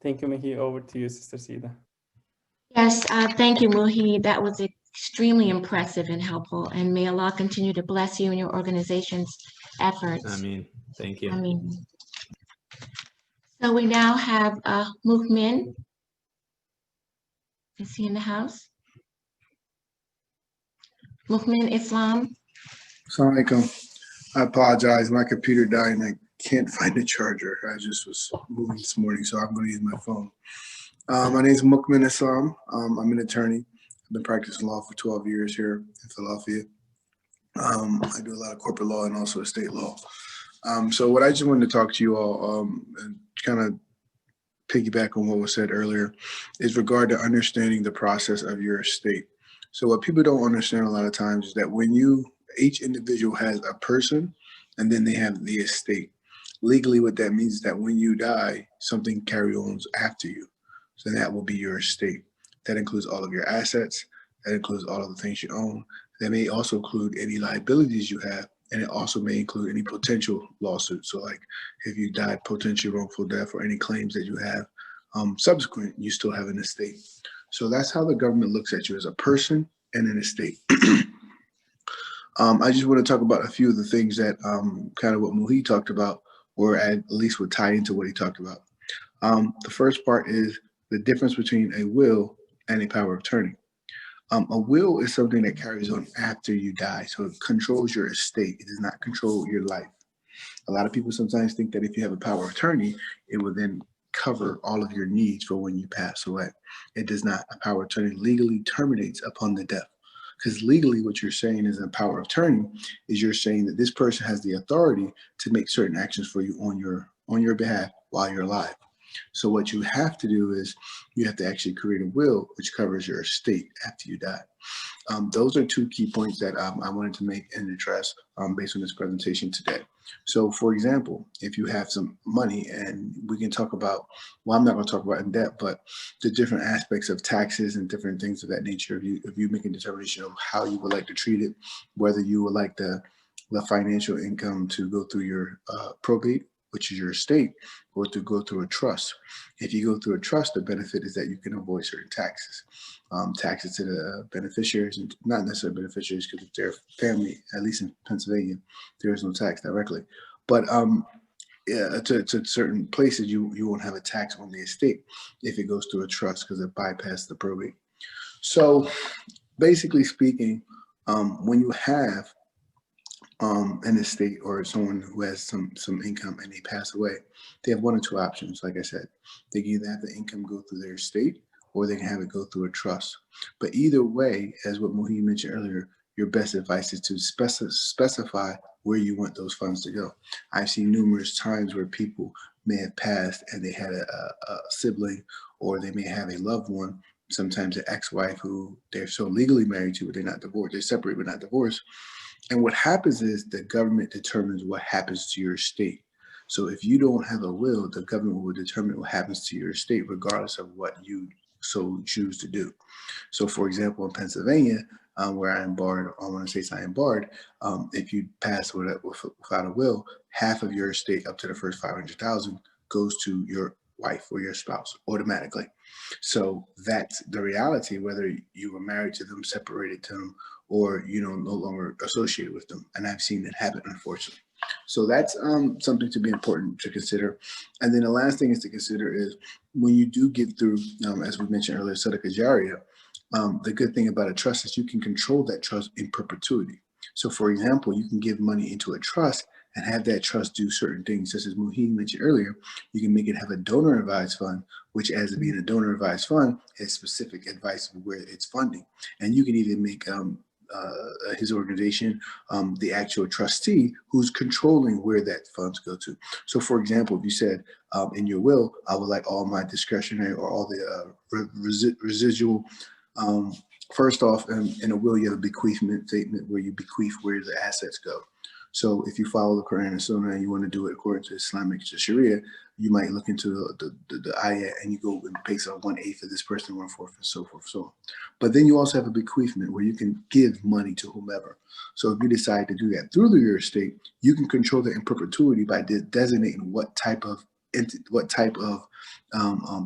Thank you, Mihi. Over to you, Sister Sida. Yes, thank you, Muhi. That was extremely impressive and helpful. And may Allah continue to bless you and your organization's efforts. Ameen. Thank you. Ameen. So we now have Mukmin. Is he in the house? Mukmin Islam. Assalamu alaikum. I apologize. My computer died and I can't find the charger. I just was moving this morning, so I'm going to use my phone. My name is Mukmin Islam. I'm an attorney. I've been practicing law for 12 years here in Philadelphia. I do a lot of corporate law and also estate law. So what I just wanted to talk to you all and kind of piggyback on what was said earlier is regard to understanding the process of your estate. So what people don't understand a lot of times is that when each individual has a person and then they have the estate. Legally, what that means is that when you die, something carries on after you. So that will be your estate. That includes all of your assets. That includes all of the things you own. That may also include any liabilities you have, and it also may include any potential lawsuits. So like if you died potentially wrongful death or any claims that you have subsequent, you still have an estate. So that's how the government looks at you, as a person and an estate. I just want to talk about a few of the things that kind of what Muhi talked about, or at least would tie into what he talked about. The first part is the difference between a will and a power of attorney. A will is something that carries on after you die, so it controls your estate. It does not control your life. A lot of people sometimes think that if you have a power of attorney, it will then cover all of your needs for when you pass away. It does not. A power of attorney legally terminates upon the death. Because legally what you're saying is a power of attorney is you're saying that this person has the authority to make certain actions for you on your behalf while you're alive. So what you have to do is you have to actually create a will which covers your estate after you die. Those are two key points that I wanted to make and address based on this presentation today. So for example, if you have some money, and we can talk about, well, I'm not going to talk about in depth, but the different aspects of taxes and different things of that nature, if you make a determination of how you would like to treat it, whether you would like the financial income to go through your probate, which is your estate, or to go through a trust. If you go through a trust, the benefit is that you can avoid certain taxes. Taxes to the beneficiaries, and not necessarily beneficiaries, because if they're family, at least in Pennsylvania, there is no tax directly. But yeah, to certain places, you won't have a tax on the estate if it goes through a trust because it bypassed the probate. So basically speaking, when you have an estate or someone who has some income and they pass away, they have one or two options. Like I said, they can either have the income go through their estate or they can have it go through a trust. But either way, as what Mohit mentioned earlier, your best advice is to specify where you want those funds to go. I've seen numerous times where people may have passed and they had a sibling, or they may have a loved one, sometimes an ex-wife who they're so legally married to, but they're not divorced. They're separated but not divorced. And what happens is the government determines what happens to your estate. So if you don't have a will, the government will determine what happens to your estate, regardless of what you so choose to do. So for example, in Pennsylvania, where I am barred, I want to say I am barred, if you pass without a will, half of your estate up to the first 500,000 goes to your wife or your spouse automatically. So that's the reality, whether you were married to them, separated to them, or no longer associated with them. And I've seen it happen, unfortunately. So that's something to be important to consider. And then the last thing is to consider is when you do get through, as we mentioned earlier, Sadaqah Jariyah, the good thing about a trust is you can control that trust in perpetuity. So for example, you can give money into a trust and have that trust do certain things, such as Mohit mentioned earlier. You can make it have a donor advised fund, which as it being a donor advised fund has specific advice of where it's funding. And you can even make his organization the actual trustee who's controlling where that funds go to. So for example, if you said in your will, I would like all my discretionary or all the residual, first off, in a will, you have a bequeathment statement where you bequeath where the assets go. So if you follow the Quran and Sunnah and you want to do it according to Islamic Sharia, you might look into the ayah and you go and pay some 1/8 of this person, 1/4, and so forth, so on. But then you also have a bequeathment where you can give money to whomever. So if you decide to do that through your estate, you can control that in perpetuity by designating what type of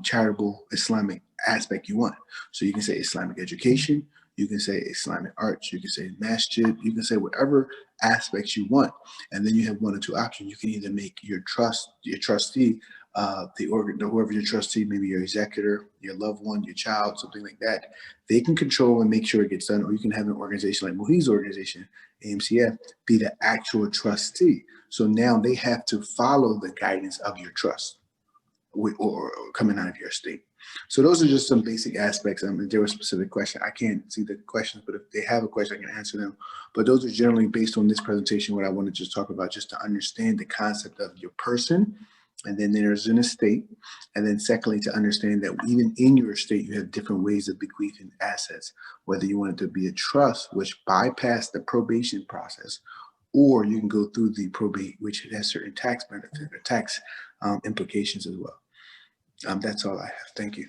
charitable Islamic aspect you want. So you can say Islamic education, you can say Islamic arts, you can say masjid, you can say whatever aspects you want. And then you have one or two options. You can either make your trustee, whoever your trustee, maybe your executor, your loved one, your child, something like that. They can control and make sure it gets done, or you can have an organization like Mohit's organization, AMCF, be the actual trustee. So now they have to follow the guidance of your trust or coming out of your estate. So those are just some basic aspects. If there was a specific question, I can't see the questions, but if they have a question, I can answer them. But those are generally based on this presentation, what I want to just talk about, just to understand the concept of your person. And then there's an estate. And then secondly, to understand that even in your estate, you have different ways of bequeathing assets, whether you want it to be a trust, which bypass the probation process, or you can go through the probate, which has certain tax benefits or tax implications as well. That's all I have. Thank you.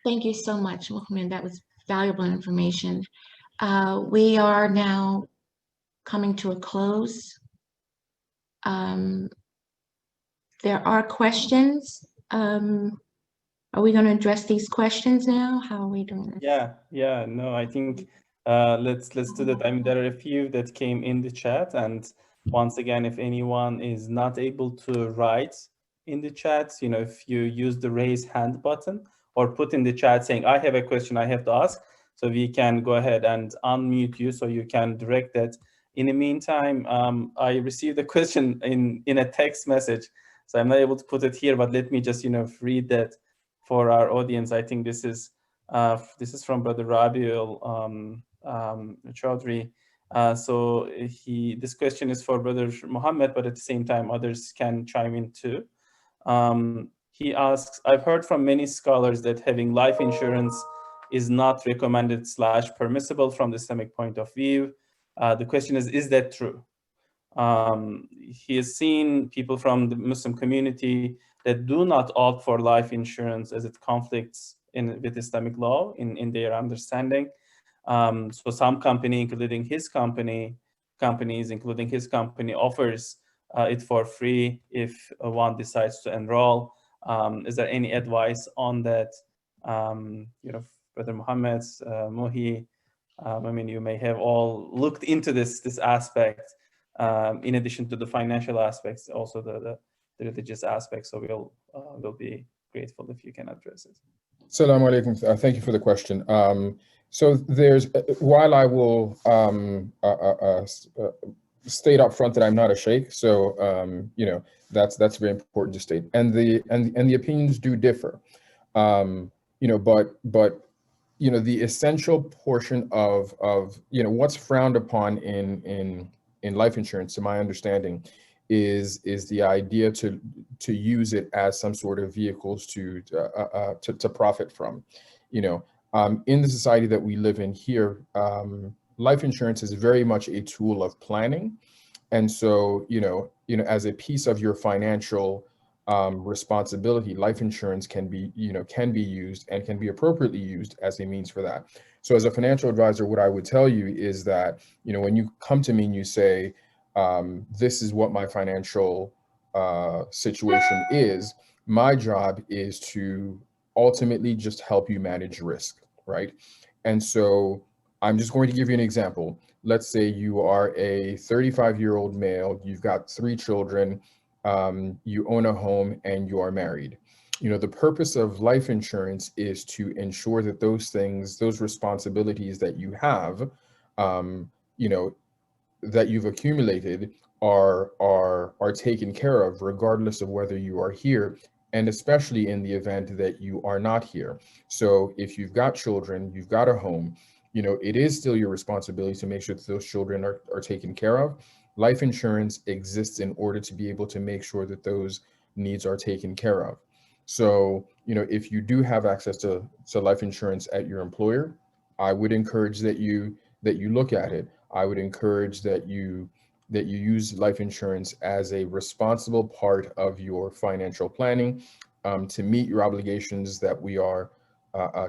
Thank you so much, Muhammad. That was valuable information. We are now coming to a close. There are questions. Are we going to address these questions now? How are we doing this? Yeah. No, I think let's do that. I mean, there are a few that came in the chat, and once again, if anyone is not able to write in the chat, if you use the raise hand button or put in the chat saying, I have a question I have to ask, so we can go ahead and unmute you so you can direct that. In the meantime, I received a question in a text message So I'm not able to put it here, but let me just, read that for our audience. I think this is from Brother Rabiul Chaudhry. So this question is for Brother Muhammad, but at the same time, others can chime in too. He asks, I've heard from many scholars that having life insurance is not recommended / permissible from the Islamic point of view. The question is that true? He has seen people from the Muslim community that do not opt for life insurance as it conflicts with Islamic law in their understanding. So some companies, including his company, offers it for free if one decides to enroll. Is there any advice on that? Brother Muhammad, Mohi, you may have all looked into this aspect, in addition to the financial aspects, also the religious aspects. So we'll be grateful if you can address it. Assalamu alaikum. Thank you for the question. So there's, while I will state up front that I'm not a sheikh, so that's very important to state, and the opinions do differ, but the essential portion of what's frowned upon in life insurance, to my understanding, is the idea to use it as some sort of vehicles to profit from. In the society that we live in here, life insurance is very much a tool of planning, and so as a piece of your financial responsibility, life insurance can be used and can be appropriately used as a means for that. So as a financial advisor, what I would tell you is that when you come to me and you say, this is what my financial situation is, my job is to ultimately just help you manage risk, right? And so I'm just going to give you an example. Let's say you are a 35-year-old male, you've got 3 children, you own a home, and you are married. The purpose of life insurance is to ensure that those things, those responsibilities that you have, that you've accumulated are taken care of, regardless of whether you are here, and especially in the event that you are not here. So if you've got children, you've got a home, it is still your responsibility to make sure that those children are taken care of. Life insurance exists in order to be able to make sure that those needs are taken care of. So, if you do have access to life insurance at your employer, I would encourage that you look at it. I would encourage that you use life insurance as a responsible part of your financial planning, to meet your obligations that we are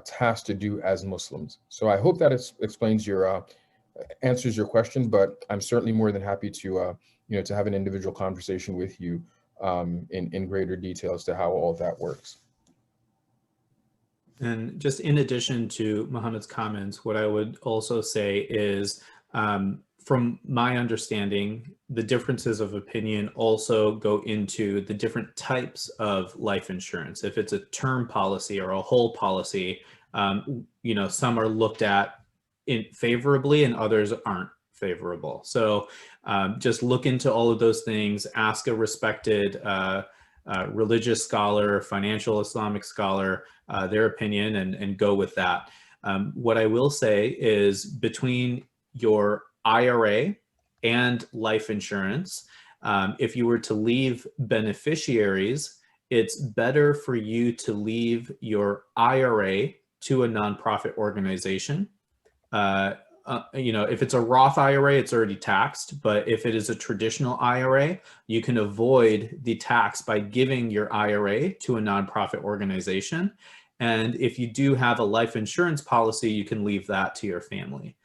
tasked to do as Muslims. So I hope that explains answers your question, but I'm certainly more than happy to to have an individual conversation with you in greater detail as to how all of that works. And just in addition to Muhammad's comments, what I would also say is, from my understanding, the differences of opinion also go into the different types of life insurance. If it's a term policy or a whole policy, some are looked at favorably and others aren't favorable. So just look into all of those things, ask a respected religious scholar, financial Islamic scholar, their opinion, and go with that. What I will say is, between your IRA and life insurance, if you were to leave beneficiaries, it's better for you to leave your IRA to a nonprofit organization. If it's a Roth IRA, it's already taxed, but if it is a traditional IRA, you can avoid the tax by giving your IRA to a nonprofit organization. And if you do have a life insurance policy, you can leave that to your family.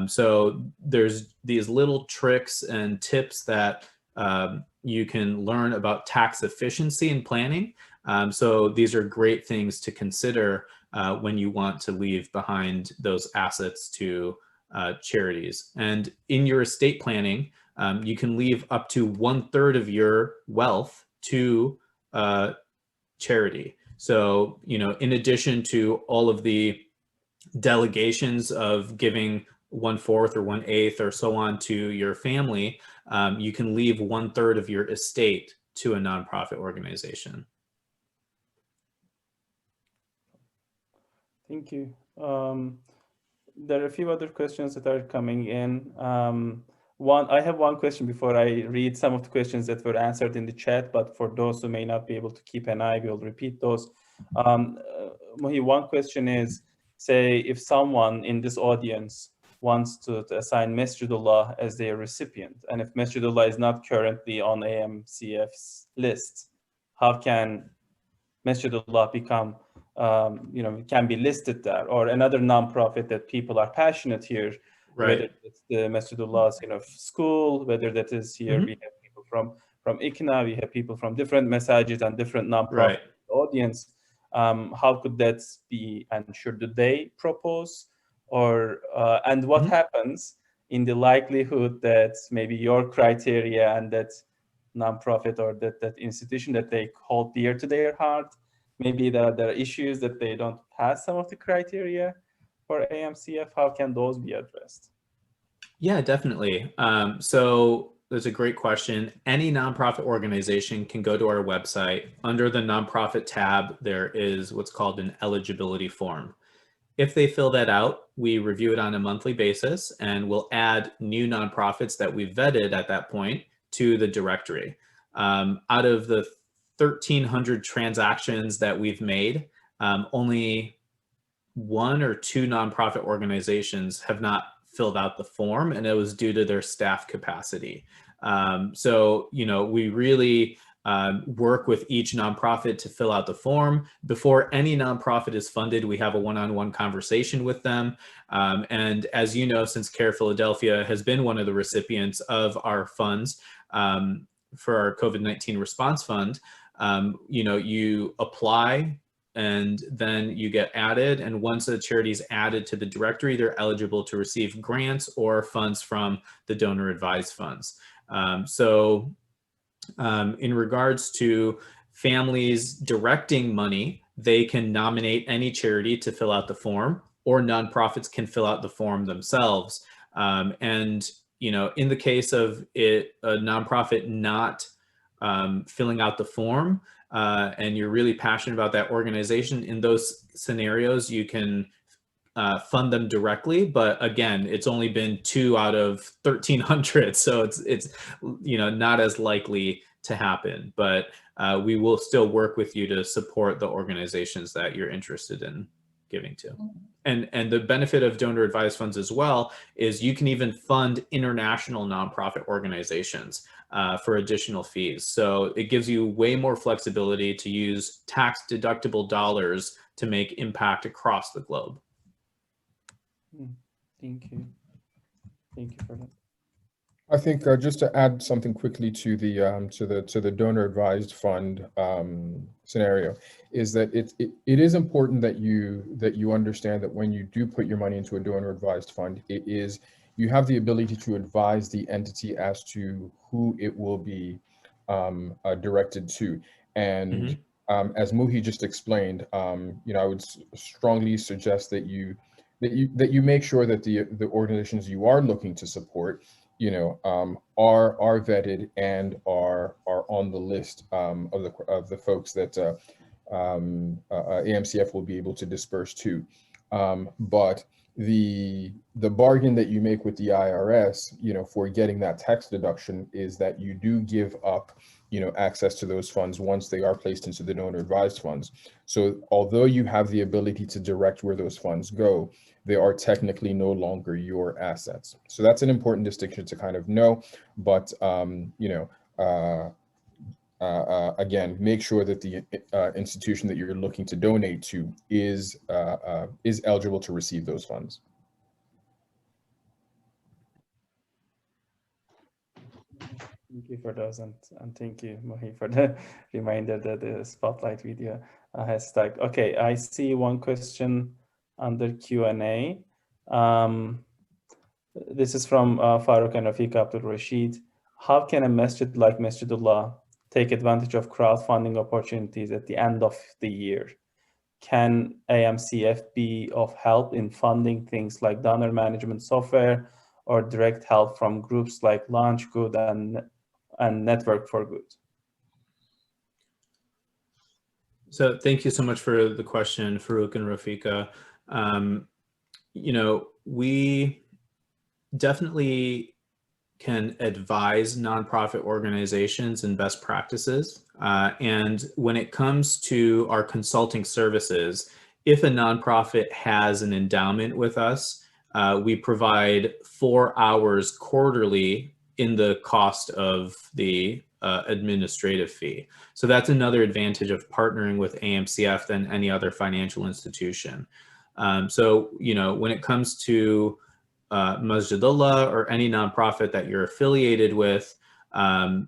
So there's these little tricks and tips that you can learn about tax efficiency and planning. So these are great things to consider when you want to leave behind those assets to charities. And in your estate planning, you can leave up to 1/3 of your wealth to charity. So, in addition to all of the delegations of giving 1/4 or 1/8 or so on to your family, you can leave 1/3 of your estate to a nonprofit organization. Thank you. There are a few other questions that are coming in. I have one question before I read some of the questions that were answered in the chat, but for those who may not be able to keep an eye, we'll repeat those. Mohi, one question is, say, if someone in this audience wants to assign Masjidullah as their recipient, and if Masjidullah is not currently on AMCF's list, how can Masjidullah become, can be listed there, or another nonprofit that people are passionate here, Right. whether it's the Masjidullah's school, whether that is here, we have people from ICNA, we have people from different masajid and different nonprofit audience. How could that be, and should they propose, or and what happens in the likelihood that maybe your criteria and that nonprofit or that institution that they hold dear to their heart, maybe there are issues that they don't pass some of the criteria for AMCF? How can those be addressed? Yeah, definitely. So there's a great question. Any nonprofit organization can go to our website. Under the nonprofit tab, there is what's called an eligibility form. If they fill that out, we review it on a monthly basis, and we'll add new nonprofits that we've vetted at that point to the directory. Out of the 1,300 transactions that we've made, only 1 or 2 nonprofit organizations have not filled out the form, and it was due to their staff capacity. So, we really work with each nonprofit to fill out the form. Before any nonprofit is funded, we have a one-on-one conversation with them. And as you know, since CARE Philadelphia has been one of the recipients of our funds for our COVID-19 response fund, you apply and then you get added. And once a charity is added to the directory, they're eligible to receive grants or funds from the donor advised funds. In regards to families directing money, they can nominate any charity to fill out the form, or nonprofits can fill out the form themselves. In the case of a nonprofit not filling out the form, and you're really passionate about that organization, in those scenarios, you can fund them directly. But again, it's only been 2 out of 1,300, so it's not as likely to happen. But we will still work with you to support the organizations that you're interested in giving to. And the benefit of donor advised funds as well is you can even fund international nonprofit organizations for additional fees. So it gives you way more flexibility to use tax deductible dollars to make impact across the globe. Thank you. Thank you for that. I think just to add something quickly to the donor advised fund scenario, is that it is important that you understand that when you do put your money into a donor advised fund, you have the ability to advise the entity as to who it will be directed to. And as Muhi just explained, I would strongly suggest that you make sure that the organizations you are looking to support, are vetted and are on the list of the folks that AMCF will be able to disperse to. But the bargain that you make with the IRS, for getting that tax deduction, is that you do give up, access to those funds once they are placed into the donor advised funds. So although you have the ability to direct where those funds go, they are technically no longer your assets. So that's an important distinction to kind of know. But again, make sure that the institution that you're looking to donate to is eligible to receive those funds. Thank you for those, and thank you, Mohi, for the reminder that the spotlight video hashtag. Okay, I see one question under Q&A. This is from Farooq and Rafiq Abdul Rashid. How can a masjid like Masjidullah take advantage of crowdfunding opportunities at the end of the year? Can AMCF be of help in funding things like donor management software or direct help from groups like Launch Good and Network for Good? So thank you so much for the question, Farouk and Rafika. You know, we definitely can advise nonprofit organizations in best practices. And when it comes to our consulting services, if a nonprofit has an endowment with us, we provide 4 hours quarterly in the cost of the administrative fee. So that's another advantage of partnering with AMCF than any other financial institution. So, you know, when it comes to Masjidullah or any nonprofit that you're affiliated with,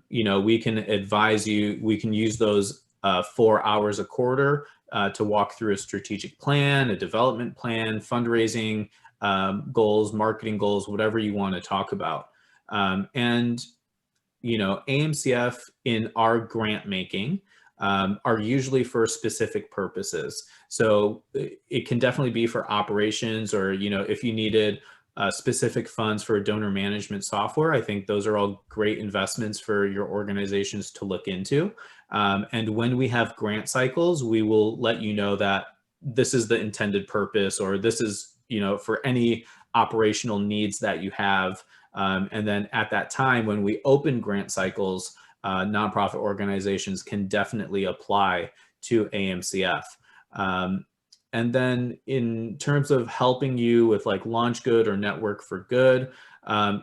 you know, we can advise you, we can use those 4 hours a quarter to walk through a strategic plan, a development plan, fundraising goals, marketing goals, whatever you want to talk about. And, you know, AMCF in our grant making are usually for specific purposes. So it can definitely be for operations, or, you know, if you needed specific funds for donor management software, I think those are all great investments for your organizations to look into. And when we have grant cycles, we will let you know that this is the intended purpose, or this is, you know, for any operational needs that you have. And then at that time, when we open grant cycles, nonprofit organizations can definitely apply to AMCF. And then in terms of helping you with like LaunchGood or Network for Good,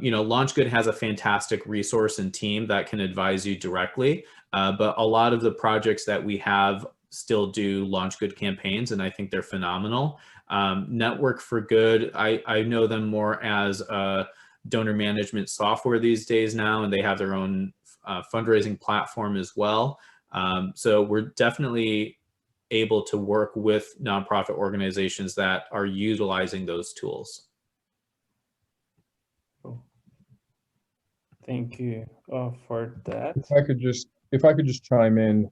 you know, LaunchGood has a fantastic resource and team that can advise you directly. But a lot of the projects that we have still do LaunchGood campaigns, and I think they're phenomenal. Network for Good, I know them more as a donor management software these days now, and they have their own fundraising platform as well. So we're definitely able to work with nonprofit organizations that are utilizing those tools. Thank you for that. If I could just chime in,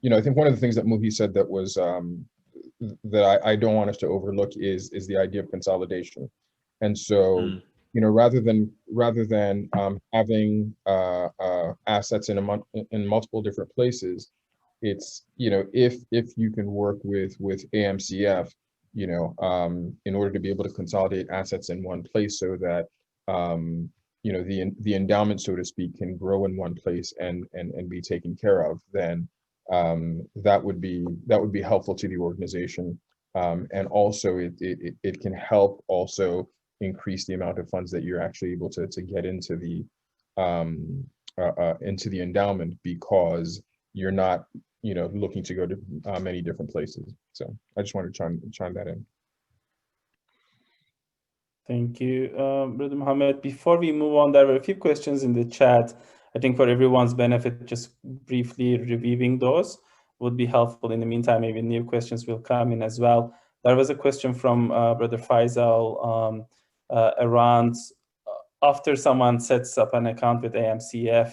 you know, I think one of the things that Muhi said that was that I don't want us to overlook is the idea of consolidation. And so, you know, rather than having assets in multiple different places, it's, you know, if you can work with AMCF, you know, in order to be able to consolidate assets in one place so that you know, the endowment, so to speak, can grow in one place and be taken care of, then that would be helpful to the organization. And also it can help also increase the amount of funds that you're actually able to get into the endowment, because you're not, you know, looking to go to many different places. So I just wanted to chime that in. Thank you, Brother Mohammed. Before we move on, there were a few questions in the chat. I think for everyone's benefit, just briefly reviewing those would be helpful. In the meantime, maybe new questions will come in as well. There was a question from Brother Faisal around after someone sets up an account with AMCF,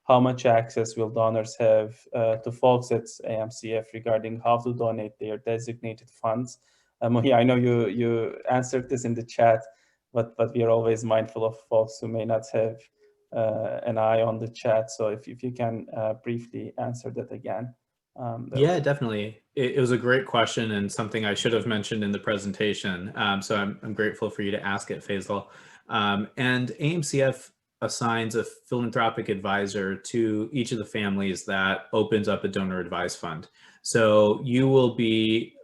how much access will donors have to folks at AMCF regarding how to donate their designated funds? Muhi, I know you answered this in the chat, but we are always mindful of folks who may not have an eye on the chat. So if you can briefly answer that again. Yeah, definitely. It was a great question and something I should have mentioned in the presentation. So I'm grateful for you to ask it, Faisal. And AMCF assigns a philanthropic advisor to each of the families that opens up a donor advised fund. So you will be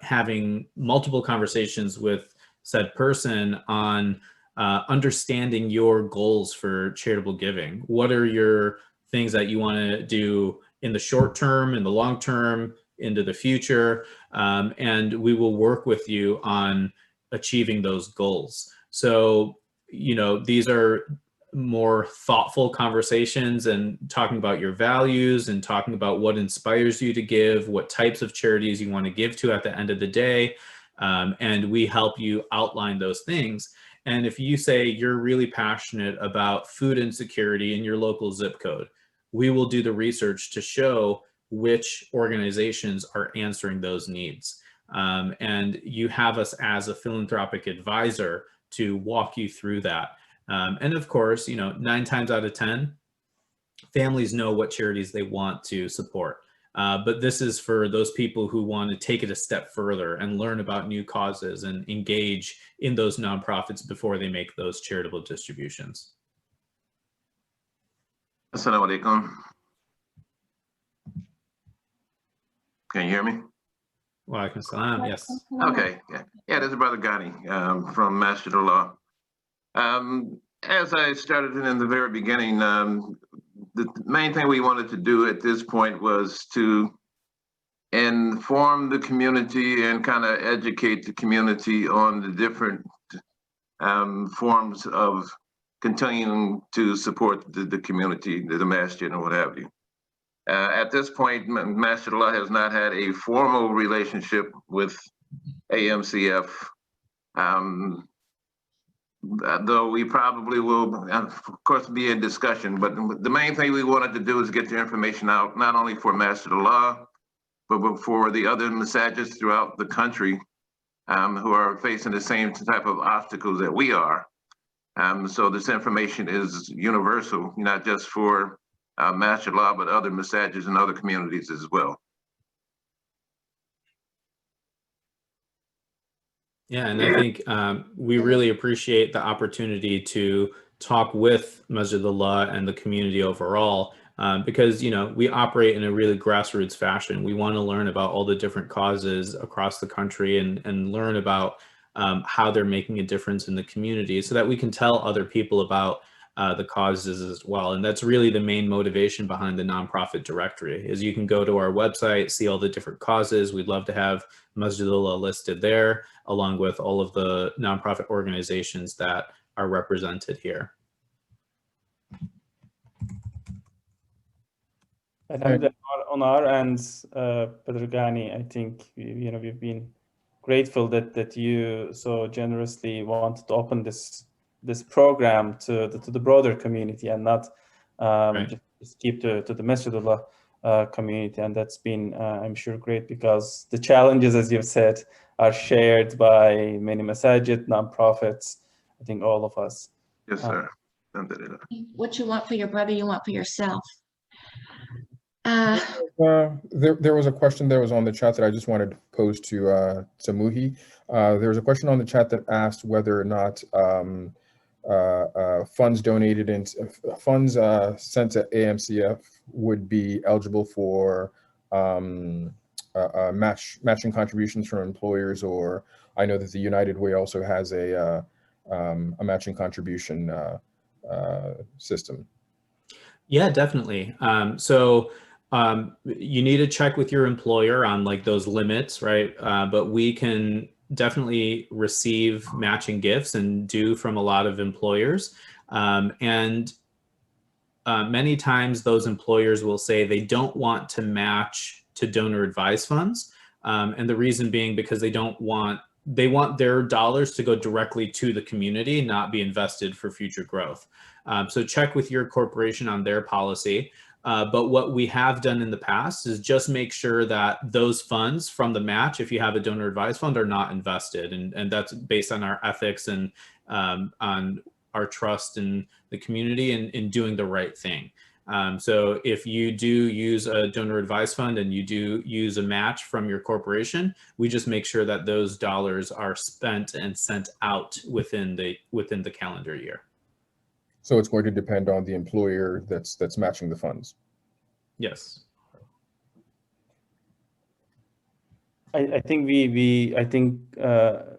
having multiple conversations with said person on understanding your goals for charitable giving. What are your things that you want to do in the short term, in the long term, into the future? And we will work with you on achieving those goals. So, you know, these are more thoughtful conversations and talking about your values and talking about what inspires you to give, what types of charities you want to give to at the end of the day. And we help you outline those things. And if you say you're really passionate about food insecurity in your local zip code, we will do the research to show which organizations are answering those needs. And you have us as a philanthropic advisor to walk you through that. And of course, you know, 9 times out of 10, families know what charities they want to support. But this is for those people who want to take it a step further and learn about new causes and engage in those nonprofits before they make those charitable distributions. Assalamu alaikum. Can you hear me? Wa alaikum salam, yes. Okay, yeah, this is Brother Ghani from Masjidullah. As I started in the very beginning, the main thing we wanted to do at this point was to inform the community and kind of educate the community on the different forms of continuing to support the community, the masjid and what have you. At this point, Masjidullah has not had a formal relationship with AMCF, though we probably will, of course, be in discussion. But the main thing we wanted to do is get the information out, not only for Masjidullah, but for the other masajids throughout the country who are facing the same type of obstacles that we are. So this information is universal, not just for Masjidullah, but other masajids and other communities as well. Yeah, and I think we really appreciate the opportunity to talk with Masjidullah and the community overall, because we operate in a really grassroots fashion. We want to learn about all the different causes across the country and learn about how they're making a difference in the community, so that we can tell other people about the causes as well. And that's really the main motivation behind the nonprofit directory, is you can go to our website, see all the different causes. We'd love to have Masjidullah listed there, along with all of the nonprofit organizations that are represented here. I think that on our end, Brother Ghani, I think we've been grateful that you so generously wanted to open this program to the broader community and not just keep to the Masjidullah community. And that's been, I'm sure, great, because the challenges, as you've said, are shared by many masajid, nonprofits, I think all of us. Yes, sir. What you want for your brother, you want for yourself. There was a question that was on the chat that I just wanted to pose to Muhi. There was a question on the chat that asked whether or not funds donated and funds sent to AMCF would be eligible for matching contributions from employers, or I know that the United Way also has a matching contribution system. Yeah, definitely. So you need to check with your employer on like those limits, right? But we can definitely receive matching gifts and do from a lot of employers. And many times those employers will say they don't want to match to donor advised funds. And the reason being because they want their dollars to go directly to the community, not be invested for future growth. So check with your corporation on their policy. But what we have done in the past is just make sure that those funds from the match, if you have a donor advised fund, are not invested. And that's based on our ethics and on our trust in the community and in doing the right thing. So if you do use a donor advised fund and you do use a match from your corporation, we just make sure that those dollars are spent and sent out within the calendar year. So it's going to depend on the employer that's matching the funds. Yes. I think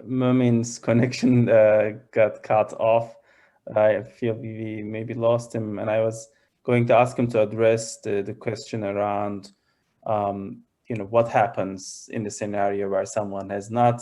Mumin's connection got cut off. I feel we maybe lost him, and I was going to ask him to address the question around what happens in the scenario where someone has not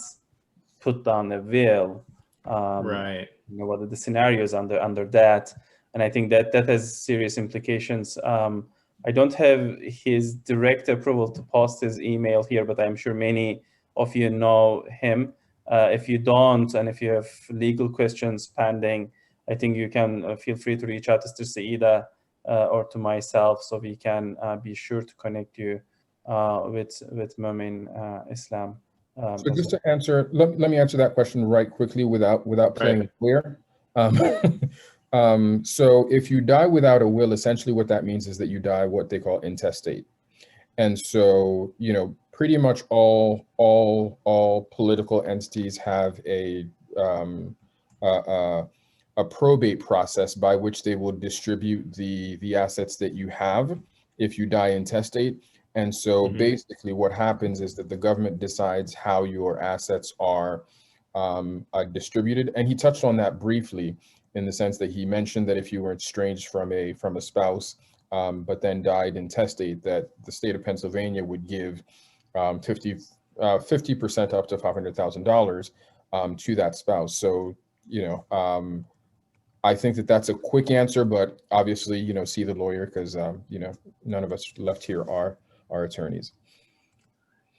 put down a will. Right. What are the scenarios under that? And I think that has serious implications. I don't have his direct approval to post his email here, but I'm sure many of you know him. If you don't, and if you have legal questions pending, I think you can feel free to reach out to Sister Saida or to myself, so we can be sure to connect you with Mumin Islam. So just to answer, let me answer that question right quickly without playing it clear. So if you die without a will, essentially what that means is that you die what they call intestate. And so, you know, pretty much all political entities have a probate process by which they will distribute the assets that you have if you die intestate. And so basically what happens is that the government decides how your assets are distributed. And he touched on that briefly in the sense that he mentioned that if you were estranged from a spouse, but then died intestate, that the state of Pennsylvania would give 50% up to $500,000 to that spouse. So, you know, I think that that's a quick answer, but obviously, you know, see the lawyer because, you know, none of us left here are attorneys.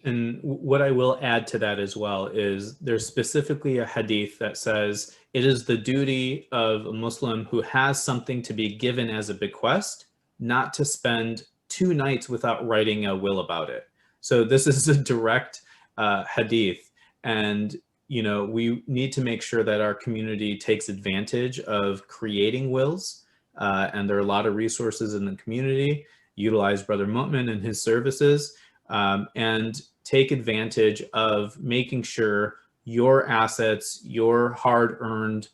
And what I will add to that as well is there's specifically a hadith that says it is the duty of a Muslim who has something to be given as a bequest not to spend 2 nights without writing a will about it. So this is a direct hadith, and you know, we need to make sure that our community takes advantage of creating wills, and there are a lot of resources in the community. Utilize Brother Mu'min and his services, and take advantage of making sure your assets, your hard-earned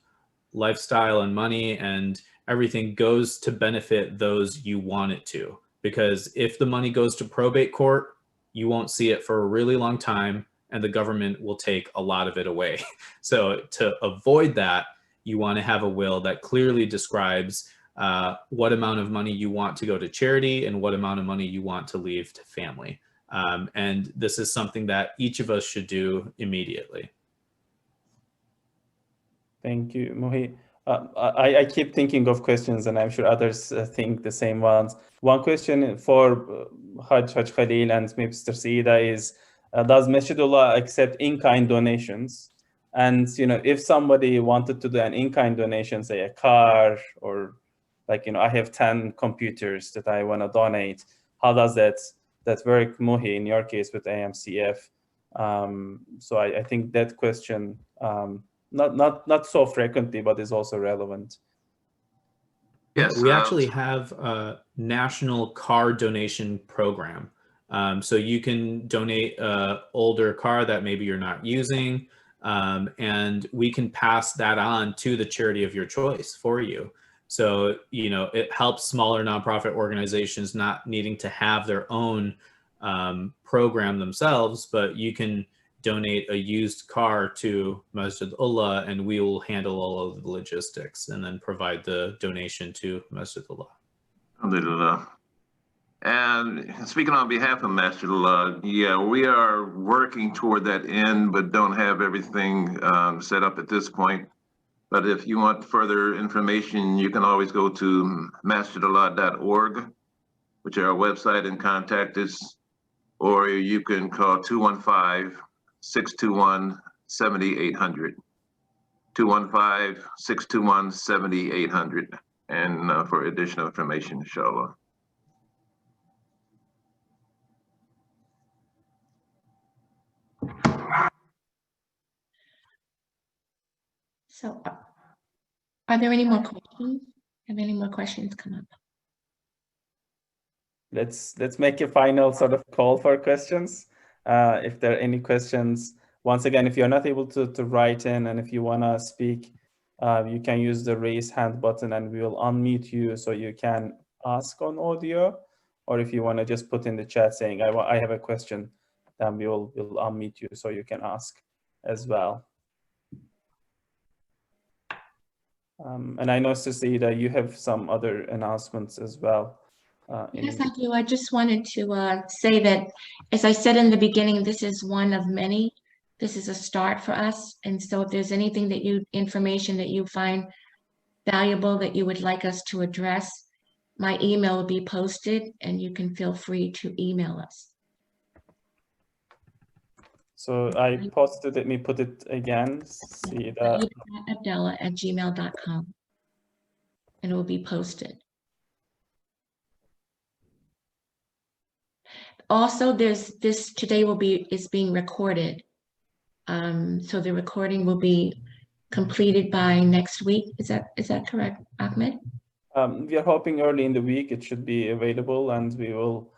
lifestyle and money and everything goes to benefit those you want it to. Because if the money goes to probate court, you won't see it for a really long time, and the government will take a lot of it away. So to avoid that, you want to have a will that clearly describes what amount of money you want to go to charity and what amount of money you want to leave to family. And this is something that each of us should do immediately. Thank you, Muhi. I keep thinking of questions, and I'm sure others think the same ones. One question for Hajj Khalil and Mr. Saida is, does Masjidullah accept in-kind donations? And, you know, if somebody wanted to do an in-kind donation, say a car, or like, you know, I have 10 computers that I want to donate, how does that work, Muhi, in your case with AMCF? So I think that question, not so frequently, but is also relevant. Yes, we actually have a national car donation program. So you can donate an older car that maybe you're not using, and we can pass that on to the charity of your choice for you. So, you know, it helps smaller nonprofit organizations not needing to have their own program themselves, but you can donate a used car to Masjidullah, and we will handle all of the logistics and then provide the donation to Masjidullah. Alhamdulillah. And speaking on behalf of Masjidullah, yeah, we are working toward that end, but don't have everything set up at this point. But if you want further information, you can always go to masjidullah.org, which is our website, and contact us, or you can call 215-621-7800, 215-621-7800, and for additional information, inshallah. So are there any more questions? Have any more questions come up? Let's make a final sort of call for questions. If there are any questions, once again, if you're not able to write in, and if you want to speak, you can use the raise hand button and we will unmute you so you can ask on audio. Or if you want to just put in the chat saying, I have a question, then we'll unmute you so you can ask as well. And I know, Sister Saida, you have some other announcements as well. Yes, I do. I just wanted to say that, as I said in the beginning, this is one of many. This is a start for us. And so if there's anything that information that you find valuable that you would like us to address, my email will be posted and you can feel free to email us. So I posted, let me put it again. Abdallah@gmail.com, and it will be posted. Also, this today is being recorded. So the recording will be completed by next week. Is that correct, Ahmed? We are hoping early in the week it should be available, and we will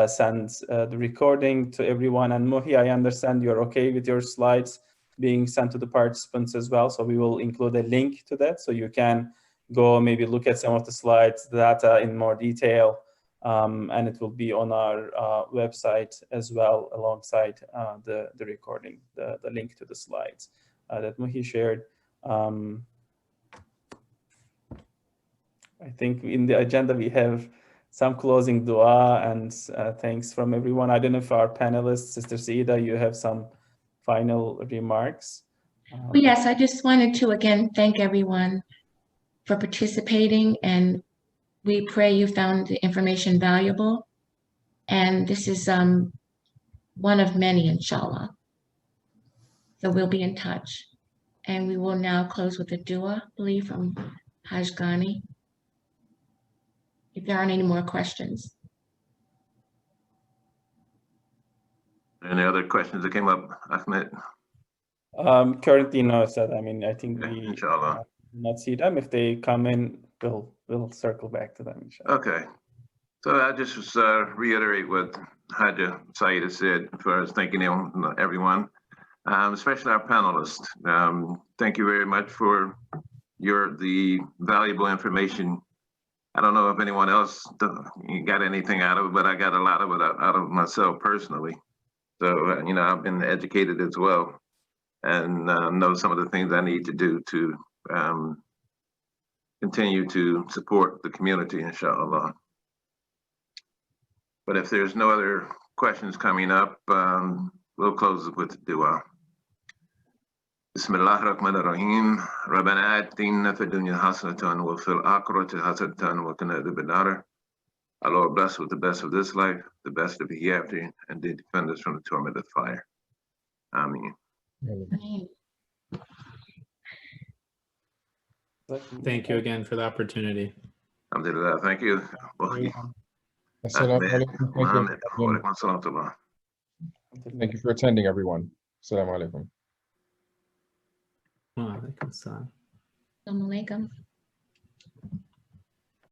send the recording to everyone. And Muhi, I understand you're okay with your slides being sent to the participants as well. So we will include a link to that, so you can go maybe look at some of the slides, data in more detail, and it will be on our website as well, alongside the recording, the link to the slides that Muhi shared. I think in the agenda we have some closing dua and thanks from everyone. I don't know if our panelists, Sister Saida, you have some final remarks. Yes, I just wanted to again thank everyone for participating, and we pray you found the information valuable. And this is one of many, inshallah. So we'll be in touch. And we will now close with a dua, I believe, from Haj Ghani, if there aren't any more questions. Any other questions that came up, Ahmed? Currently, no, Ustad. I mean, I think we Inshallah. not see them. If they come in, we'll circle back to them, inshallah. Okay. So I just reiterate what Haja Saida said as far as thanking everyone, especially our panelists. Thank you very much for the valuable information. I don't know if anyone else got anything out of it, but I got a lot of it out of myself personally. So, I've been educated as well, and know some of the things I need to do to continue to support the community, inshallah. But if there's no other questions coming up, we'll close with the dua. Bismillah ar-Rahman ar-Rahim. Rabbana atina fid dunya hasanatan wa fil akhirati hasanatan wa qina adhaban nar. Our Lord bless with the best of this life, the best of the hereafter, and they defend us from the torment of fire. Ameen. Thank you again for the opportunity. Alhamdulillah. Thank you. Assalamu Ahmed, alaikum. Mohammed, wa alaikum assalam wa rahmatullah. Thank you for attending, everyone. Assalamu alaikum. Wa alaikum assalam. Assalamu alaikum.